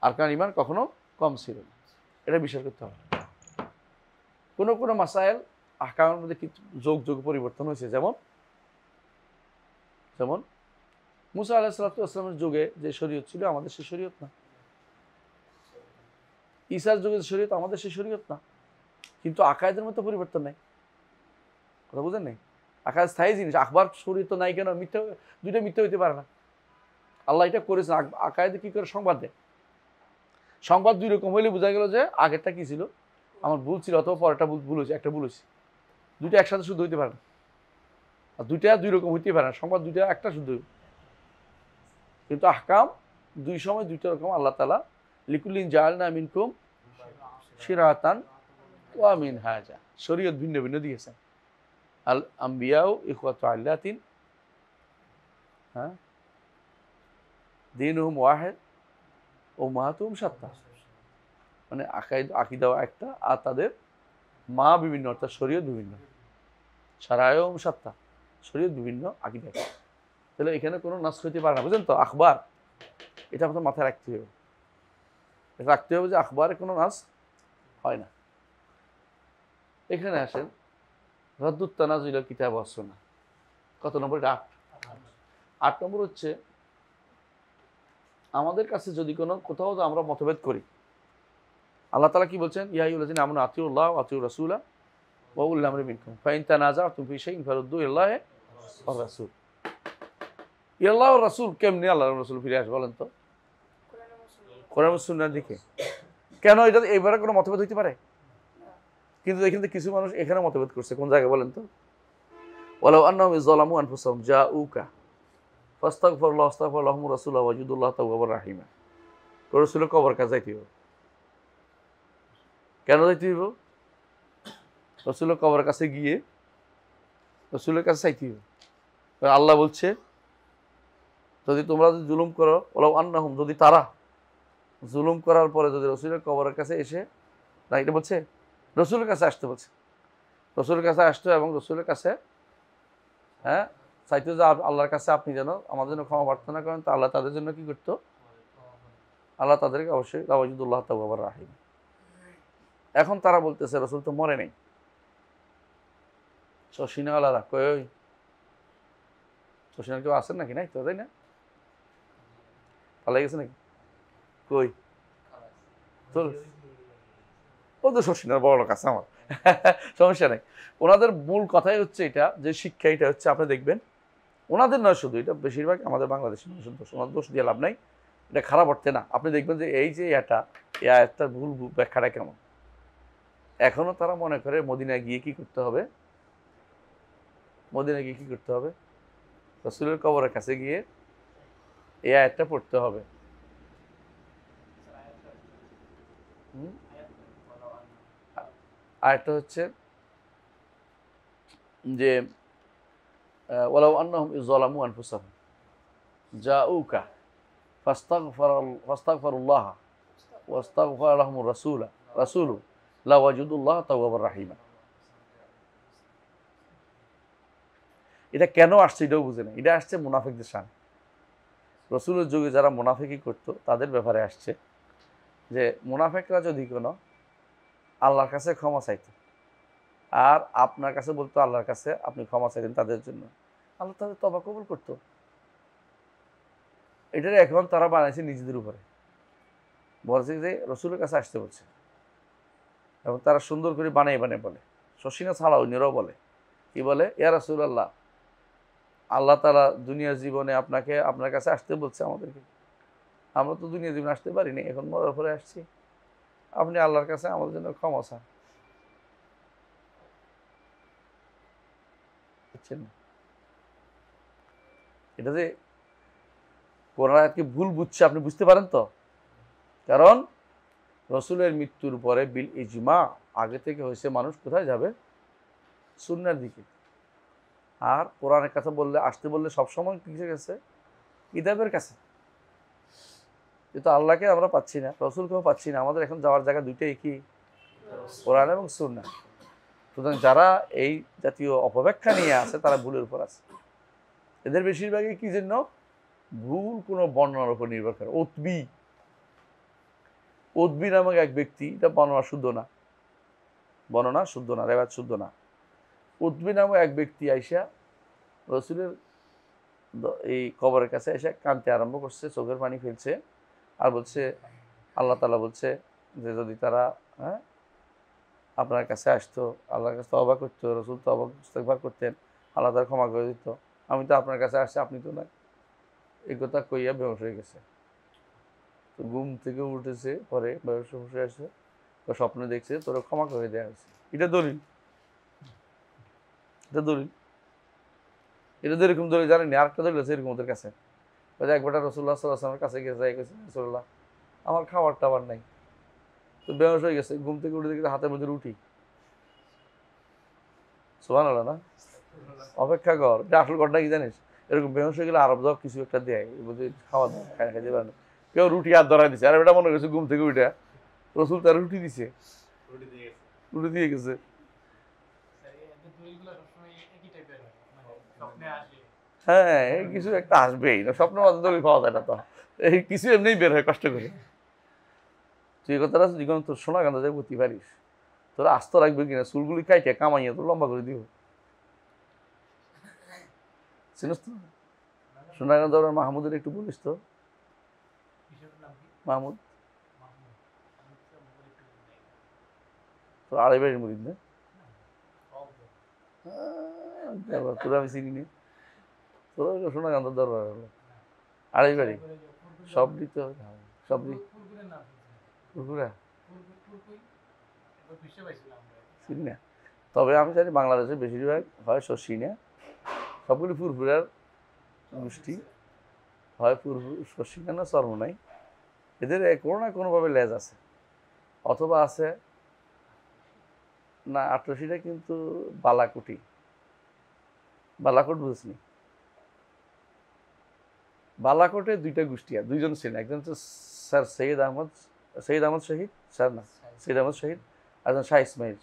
আরকানুল ঈমান কখনো কম ছিল না, এটা বিশ্বাস করতে হবে। কোনো কোনো মাসায়েল আহকামের মধ্যে কিছু যোগ যোগ পরিবর্তন হয়েছে, যেমন যেমন মুসা আলাইহিস সালামের যুগে যে শরীয়ত ছিল আমাদের সে শরীয়ত না, ঈসার যুগে যে শরীয়ত আমাদের সে শরীয়ত না, কিন্তু আকায়েদের মধ্যে পরিবর্তন নাই, কথা বুঝেন নাই? আকায়েদ স্থায়ী জিনিস, আখবার শরীয়ত নাই কেন? মিথ্যা, দুইটা মিথ্যা হইতে পারে না। আল্লাহ এটা করেছেন, আকায়েদে কি করে সংবাদ দেয়, সংবাদ দুই রকম হইলে বোঝা গেল যে আগেরটা কি ছিল, আমার ভুল ছিল, অথবা পরেরটা ভুল হয়েছে, একটা ভুল হয়েছে। দুইটা একসাথে শুদ্ধ হইতে পারে না, আর দুইটা দুই রকম হইতে পারে না, সংবাদ দুইটা একটা শুদ্ধ হইবে। কিন্তু আহকাম দুই সময় দুইটা রকম আল্লাহ তাআলা লিকুল্লিন জাআলনা মিনকুম শিরাতান ওয়া মিনহাজা, শরীয়ত ভিন্ন ভিন্ন দিয়েছেন। আল আম্বিয়াউ ইখওয়াতু আল্লাতিন, হ্যাঁ, দীনুহুম ওয়াহিদ উম্মাহাতুহুম শাত্তা, মানে আকীদা একটা, আর তাদের মা বিভিন্ন, অর্থাৎ শরীয়ত বিভিন্ন, শারায়ুহুম শাত্তা, শরীয়ত বিভিন্ন, আকীদা একটা। তাহলে এখানে কোনো নাস হইতে পারে না, বুঝলেন তো? আখবার, এটা আপনার মাথায় রাখতে হবে, এটা রাখতে হবে যে আখবারে কোনো নাস হয় না। এখানে আসেন রাদ্দুত তানাজুল কিতাব ওয়াস সুন্নাহ, কত নম্বর? এটা 8 নম্বর হচ্ছে আমাদের কাছে যদি কোনো কোথাও আমরা মতভেদ করি, আল্লাহ তাআলা কি বলছেন? ইয়া আইয়ুহাল্লাযীনা আমানু আতিউল্লাহ ওয়া আতিউর রাসূলা ওয়া উলিল আমরি মিনকুম ফাইন তানাযাতুম ফি শাইইন ফারুদ্দু ইলাল্লাহি ওয়ার রাসূল। ইল্লাহ ওয়ার রাসূল কেমনে আল্লাহ রাসূল ফিরে আসবে বলেন তো? কোরআন ও সুন্নাহর দিকে। কেন এটা এবারে কোনো মতভেদ হইতে পারে? কিন্তু এখানে কিছু মানুষ এখানে মতভেদ করছে, কোন জায়গায় বলেন তো? ওয়ালাউ আন্নাহুম ইযলামু আনফুসাহুম জাউকা ফাস্তাগফিরুল্লাহ ওয়াস্তাগফার লাহুমুর রাসূল ওয়াজিদুল্লাহ তাওয়াবার রাহিমা। রাসূলের কবর কাছে যাইতে হবে। কেন যাইতে হইব? রাসূলের কবরের কাছে গিয়ে রাসূলের কাছে চাইতে হবে। আল্লাহ বলছে যদি তোমরা যদি জুলুম করো, ওলাউ আন্নাহুম, যদি তারা জুলুম করার পরে যদি রাসূলের কবরের কাছে এসে, না এটা বলছে রাসূলের কাছে আসতে বলছে, রাসূলের কাছে আসতো এবং রাসূলের কাছে, হ্যাঁ, চাইতো যে আল্লাহর কাছে আপনি যেন আমাদের জন্য ক্ষমা প্রার্থনা করেন, তো আল্লাহ তাদের জন্য কি করতো? আল্লাহ তাদেরকে অবশ্যই ওয়াজিদুল্লাহ তাওয়াবার রাহিম। এখন তারা বলতেছে রাসূল তো মরে নাই, শশিনাওয়ালারা কই, শশিনার কেউ আছেন নাকি? নাই তো, তাই না? পালাই গেছে নাকি? কই তোর, ও তো শশিনার বড় লোক আছে আমার সমস্যা নেই। ওনাদের মূল কথাই হচ্ছে এটা, যে শিক্ষা এটা হচ্ছে, আপনি দেখবেন ওনাদের নয় শুধু, এটা বেশিরভাগ আমাদের বাংলাদেশের মানুষের দোষ, ওনার দোষ দিয়ে লাভ নাই, এটা খারাপ অর্থে না। আপনি দেখবেন যে এই যে এই আয়াতটার ভুল ব্যাখ্যাটা কেমন। এখনো তারা মনে করে মদিনায় গিয়ে কি করতে হবে, মদিনায় গিয়ে কি করতে হবে, রাসূলের কবরের কাছে গিয়ে এই আয়াতটা পড়তে হবে। আরেকটা হচ্ছে যে ওয়ালাউ আন্নাহুম ইযলামু আনফুসাহুম জাউকা ফাস্তাগফিরুল্লাহ ওয়াস্তাগফার লাহুমুর রাসূলু লাওয়াজিদুল্লাহ তাওয়াবার রাহিমা। এটা কেন আসছে এটাও বুঝে না, এটা আসছে মুনাফিকদের সামনে। রাসূলের যুগে যারা মুনাফিকি করতো তাদের ব্যাপারে আসছে, যে মুনাফিকরা যদি কোনো আল্লাহর কাছে ক্ষমা চাইতো আর আপনার কাছে বলতো আল্লাহর কাছে আপনি ক্ষমা চাইতেন তাদের জন্য, আল্লাহ তাদের তওবা কবুল করতো। এটারে এখন তারা বানাইছে নিজেদের উপরে, বলছে যে রাসূলের কাছে আসতে বলছে, এবং তারা সুন্দর করে বানাই বলে, শশিনা ছাড়া অন্যরাও বলে, কি বলে? ইয়া রাসূলুল্লাহ, আল্লাহ তাআলা দুনিয়ার জীবনে আপনার কাছে আসতে বলছে আমাদেরকে, আমরা তো দুনিয়ার জীবনে আসতে পারিনি, এখন মরার পরে আসছি, আপনি আল্লাহর কাছে আমাদের জন্য ক্ষমা চান। বুঝছেন? এটা যে কোরআন আয়াতকে ভুল বুঝছে, আপনি বুঝতে পারেন তো? কারণ রসুলের মৃত্যুর পরে বিল ইজমা আগে থেকে হয়েছে মানুষ কোথায় যাবে? সুন্নার দিকে। আর কোরআনের কথা বললে, আসতে বললে সবসময় কিসের কাছে? কিতাবের কাছে। কিন্তু আল্লাহকে আমরা পাচ্ছি না, রসুলকেও পাচ্ছি না। আমাদের এখন যাওয়ার জায়গা দুইটাই কি? কোরআন এবং সুন্নাহ। সুতরাং যারা এই জাতীয় অপব্যাখ্যা নিয়ে আছে তারা ভুলের উপর আছে। এদের বেশিরভাগই কি জন্য? ভুল কোনো বর্ণনার উপর নির্ভর করে। উদ্বি নামক এক ব্যক্তি, এটা বর্ণনা শুদ্ধ না, বর্ণনা শুদ্ধ না, রেওয়াজ শুদ্ধ না। উদ্বি নামক এক ব্যক্তি আইসা রসুলের এই কবরের কাছে এসে কাঁদতে আরম্ভ করছে, চোখের পানি ফেলছে, আর বলছে আল্লাহ তাআলা বলছে যে যদি তারা আপনার কাছে আসতো, আল্লাহর কাছে তওবা করতো, রসুল তওবা ইস্তেগফার করতেন, আল্লাহ তাআলা ক্ষমা করে দিত। আমি তো আপনার কাছে আসছি, আপনি তো নাই। এই কথা কইয়া বেহুশ হয়ে গেছে। তো ঘুম থেকে উঠেছে, পরে বেহুশ বসে আসে, তো স্বপ্নে দেখছে তোরা ক্ষমা করে দেওয়া হয়েছে। এটা দলিল, এটা দলিল, এটা তো এরকম দলিল জানেনি। আরেকটা দলিল আছে এরকম ওদের কাছে, একবারটা রসুল্লাহ সাল্লাল্লাহু আলাইহি ওয়াসাল্লামের কাছে গিয়ে যাই গেছে, রসুল্লাহ আমার খাবার টাবার নাই। তো বেহুশ হয়ে গেছে, ঘুম থেকে উঠে দেখে হাতের মধ্যে রুটি। সুবহানাল্লাহ না? অপেক্ষা কর, এটা আসল ঘটনা কি জানিস? এরকম বেহুশ হয়ে গেলে আরব যাও কিছু একটা দেয়, খাওয়া দাওয়া খাইতে পারে না। কেউ রুটি হাত ধরাই দিচ্ছে, আর এটা মনে করছে ঘুম থেকে উঠে রসুল তার রুটি দিছে, রুটি দিয়ে গেছে। হ্যাঁ, এই কিছু একটা আসবেই না, স্বপ্নের মাঝে দলিল পাওয়া যায় না তো, এই কিছু এমনি বের হয় কষ্ট করে। তুই কথাটা যখন তোর সোনা গান্ধা যাই বুঝতে পারিস, তোরা আস্ত রাখবে কিনা, চুলগুলি কাইটে কামাইয়া তোর লম্বা করে দিব। চিনিস তো সোনাগান্ধ মাহমুদের একটু বলিস তো। মাহমুদ তো আড়াই বাড়ির মুরিদ না? তোরা আমি চিনি নি, তোরা সোনাগান্ধ দরবার হলো আড়াই বাড়ি, সব দিতে হবে, সব পুরপুরা চিনি না। তবে আমি জানি বাংলাদেশে বেশিরভাগ হয় শশী না, সবগুলি ফুরফুরার গোষ্ঠী, হয় শশী না চর্ম নাই, এদের কোনো না কোনোভাবে লেজ আছে, অথবা আছে না। আটরশিটা কিন্তু বালাকুটি, বালাকোট বুঝিসনি? বালাকোটে দুইটা গোষ্ঠী, আর দুইজন ছিলেন, একজন হচ্ছে স্যার সৈয়দ আহমদ শহীদ, স্যার না সৈয়দ আহমদ শহীদ, একজন শাহ ইসমাইল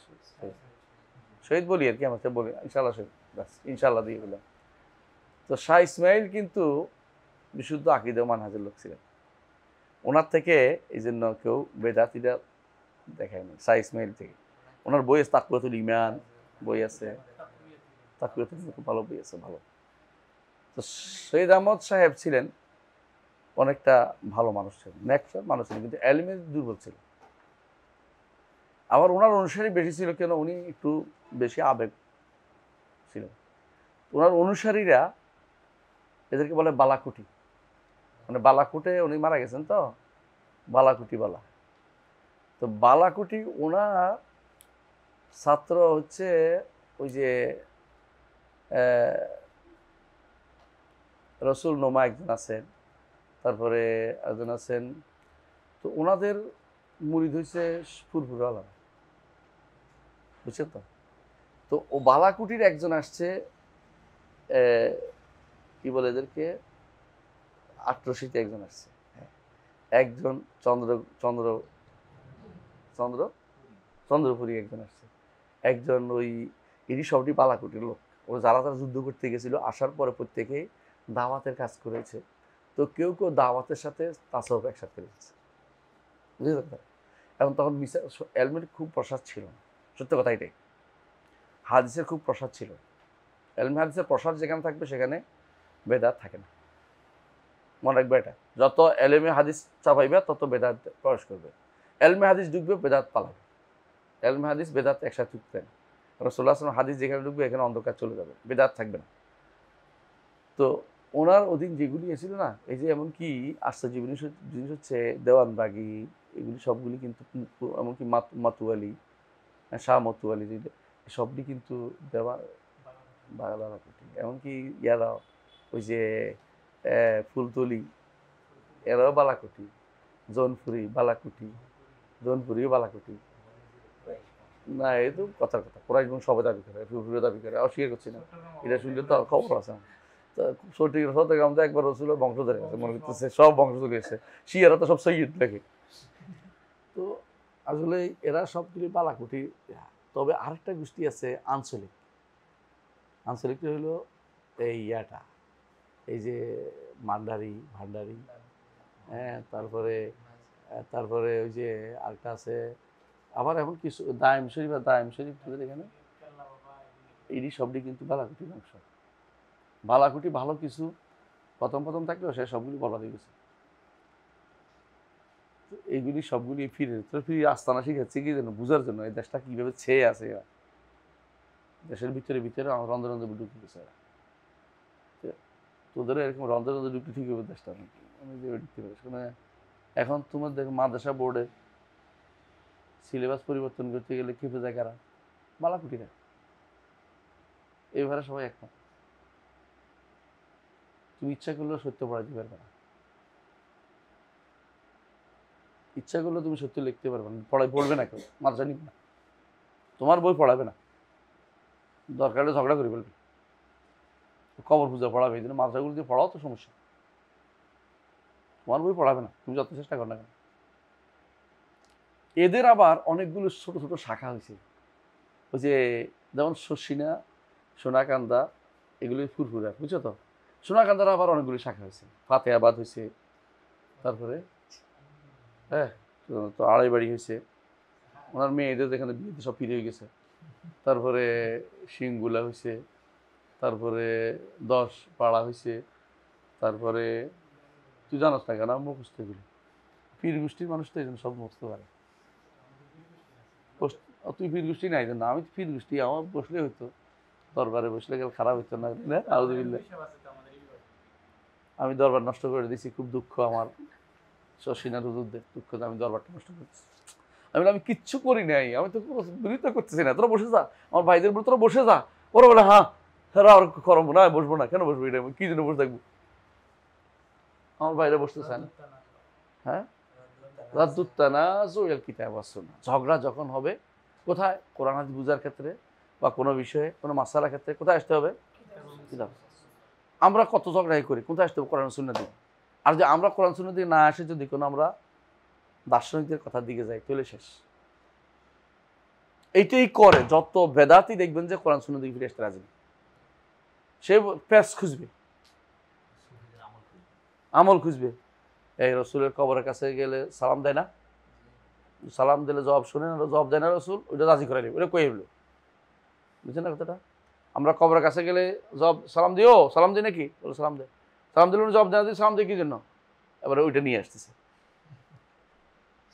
শহীদ বলি আর কি, আমাকে বলি ইনশাল্লাহ শহীদ, ব্যাস ইনশাল্লাহ দিয়ে বললাম। তো শাহ ইসমাইল কিন্তু বিশুদ্ধ আকীদা মানহাজের লোক ছিলেন, ওনার থেকে এই জন্য কেউ বেদাতিরা দেখায় না। শাহ ইসমাইল থেকে ওনার বই আছে, তাকওয়াতুল ঈমান বই আছে, তাকওয়াতুল ঈমান খুব ভালো বই আছে, ভালো। তো সৈয়দ আহমদ সাহেব ছিলেন অনেকটা ভালো মানুষ ছিলেন, নেককার মানুষ ছিলেন, কিন্তু এলমে দুর্বল ছিল। আবার ওনার অনুসারী বেশি ছিল, কেন উনি একটু বেশি আবেগ ছিলেন। ওনার অনুসারীরা এদেরকে বলে বালাকুটি, মানে বালাকুটে উনি মারা গেছেন তো, বালাকুটি বালা। তো বালাকুটি ওনার ছাত্র হচ্ছে ওই যে রসুল নোমা একজন আছেন, তারপরে একজন আছেন। তো ওনাদের মুরিদ হয়েছে ফুরফুরাওয়ালা, বুঝছেন তো? তো ও বালাকুটির একজন আসছে, কি বলে এদেরকে, আটরশিতে একজন আসছে, একজন চন্দ্রপুরী একজন আসছে, একজন ওই এটি সবটি বালাকুটির লোক। ও যারা তারা যুদ্ধ করতে গেছিল, আসার পরে প্রত্যেকেই দাওয়াতের কাজ করেছে। তো কেউ কেউ দাওয়াতের সাথে তাসাউফ একসাথে করেছে, বুঝতে পারছেন? এখন তখন এলমের খুব প্রসাদ ছিল না, সত্য কথা এটাই। হাদিসের খুব প্রসাদ ছিল, এলমে হাদিসের প্রসাদ যেখানে থাকবে সেখানে বেদাত থাকে না, মনে রাখবে এটা। যত এলমে হাদিস চাপাইবে তত বেদাত প্রবেশ করবে, এলমে হাদিস ঢুকবে বেদাত পালাবে, এলমে হাদিস বেদাত একসাথে ঢুকবে না। রাসূলুল্লাহ সাল্লাল্লাহু আলাইহি ওয়াসাল্লাম হাদিস যেখানে ঢুকবে এখানে অন্ধকার চলে যাবে, বেদাত থাকবে না। তো ওনার অধীন যেগুলি এসেছিল না, এই যে এমনকি আশ্চর্য জিনিস হচ্ছে দেওয়ানবাগি, এগুলি সবগুলি কিন্তু, এমনকি মাতুয়ালি, শাহ মতুয়ালি, সবটি কিন্তু বালাকুটি। এমনকি ইয়ারা ওই যে ফুলতলি, এরাও বালাকুটি, জৌনপুরি বালাকুটি, জৌনপুরিও বালাকুটি। না এই তো কথার কথা, কোরআশ বংশ সবাই দাবি করে, ফুরফুরে দাবি করে, অস্বীকার করছি না, এটা শুনলে তো খবর আছে আমার। সঠিক চট্টগ্রাম তো একবার রসুল বংশধর গেছে, মনে করতেছে সব বংশধর গেছে, শিয়ারা তো সব সৈয়দ লেখে। তো আসলে এরা সবগুলি বালাকুটি। তবে আরেকটা গোষ্ঠী আছে আঞ্চলিক। আঞ্চলিকটা হলো এই ইয়াটা, এই যে ভান্ডারি, হ্যাঁ, তারপরে ওই যে আরেকটা আছে আবার এখন কিছু দায়েম শরীফ আর দায়েম শরীফ এখানে, এই সবটি কিন্তু বালাকুটির অংশ। বালাকুটি ভালো কিছু প্রথম থাকলেও সে সবগুলি বলা দিয়ে গেছে। এইগুলি সবগুলি ফিরে আস্তানা শিখাচ্ছে কি যেন বুঝার জন্য এই দেশটা কিভাবে ছেয়ে আছে, এরা দেশের ভিতরে রন্ধে ঢুকে গেছে এরা। তোদের এরকম রন্ধে ঢুকতে ঠিক হবে দেশটা, ঢুকতে পারিস। এখন তোমার দেখো মাদ্রাসা বোর্ডে সিলেবাস পরিবর্তন করতে গেলে খেপে যায় কারা? বালাকুটিরা। এইভাবে সবাই একমত। তুমি ইচ্ছা করলেও সত্য পড়াইতে পারবে না, ইচ্ছা করলেও তুমি সত্য লিখতে পারবে না, পড়বে না, কেউ মাদ্রাসা নিবে না, তোমার বই পড়াবে না, দরকার হলে ঝগড়া করে ফেলবে, কবর পূজা পড়াবে। এই জন্য মাদ্রাসাগুলো দিয়ে পড়াও তো সমস্যা, তোমার বই পড়াবে না, তুমি যত চেষ্টা করো না কেন। এদের আবার অনেকগুলো ছোট ছোট শাখা হয়েছে, ওই যে যেমন শশিনা, সোনাকান্দা, এগুলি ফুরফুরা, বুঝছো তো? সোনাকান্দার আবার অনেকগুলি শাখা হয়েছে, ফাতেহাবাদ হয়েছে, তারপরে হ্যাঁ তো আড়াইবাড়ি হয়েছে, ওনার মেয়েদের যেখানে বিয়েতে সব ফিরে হয়ে গেছে, তারপরে সিংগুলা হয়েছে, তারপরে 10 পাড়া হয়েছে, তারপরে তুই জানাস না কেন মুখস্থ এগুলি, পীর গোষ্ঠীর মানুষ তো এই জন্য সব মুখস্থ পারে। তুই পীর গোষ্ঠী নাই না, আমি পীর গোষ্ঠী, আমার বসলে হইতো, দরবারে বসলে গেলে খারাপ হইতো না। আমি দরবার নষ্ট করে দিয়েছি, খুব দুঃখ আমার, শশীনার হুজুরদের দুঃখ, আমি দরবারটা নষ্ট করেছি। আমি কিচ্ছু করি নাই, আমি তো বিরোধিতা করতেছি না, তোরা বসে যা, আমার ভাইদের বলে তোরা বসে যা। ওরা বলে হ্যাঁ আর করবো না, বসবো না, কেন বসবো, এটা কি জন্য বসে থাকবো? আমার ভাইরা বসতে চায় না। হ্যাঁ, ঝগড়া যখন হবে কোথায়? কোরআন হাদিস বুঝার ক্ষেত্রে বা কোনো বিষয়ে কোনো মাসালার ক্ষেত্রে কোথায় আসতে হবে? আমরা কত ঝগড়াই করি, কোথায় আসতে হবে? কোরআন সুন্নাহ দিকে। আর যে আমরা কোরআন সুন্নাহ দিকে না আসে যদি কোনো আমরা দার্শনিকদের কথার দিকে যাই, তাহলে শেষ। এইটাই করে যত বেদাতি দেখবেন যে কোরআন সুন্নাহ দিকে ফিরে আসতে রাজি, সে প্যাস খুঁজবে, আমল খুঁজবে। এই রসুলের কবরের কাছে গেলে সালাম দেয় না, সালাম দিলে জবাব শুনে না, জবাব দেয় না রসুল, ওইটা রাজি করে নেবে, ওটা কয়ে হলো, বুঝছেন না কথাটা? আমরা কবরের কাছে গেলে জবাব সালাম দিও, সালাম দিই নাকি? বলে সালাম দেয়, সালাম দিলে উনি জবাব দেয় না, সালাম দেয় কি জন্য? এবারে ওইটা নিয়ে আসতেছে,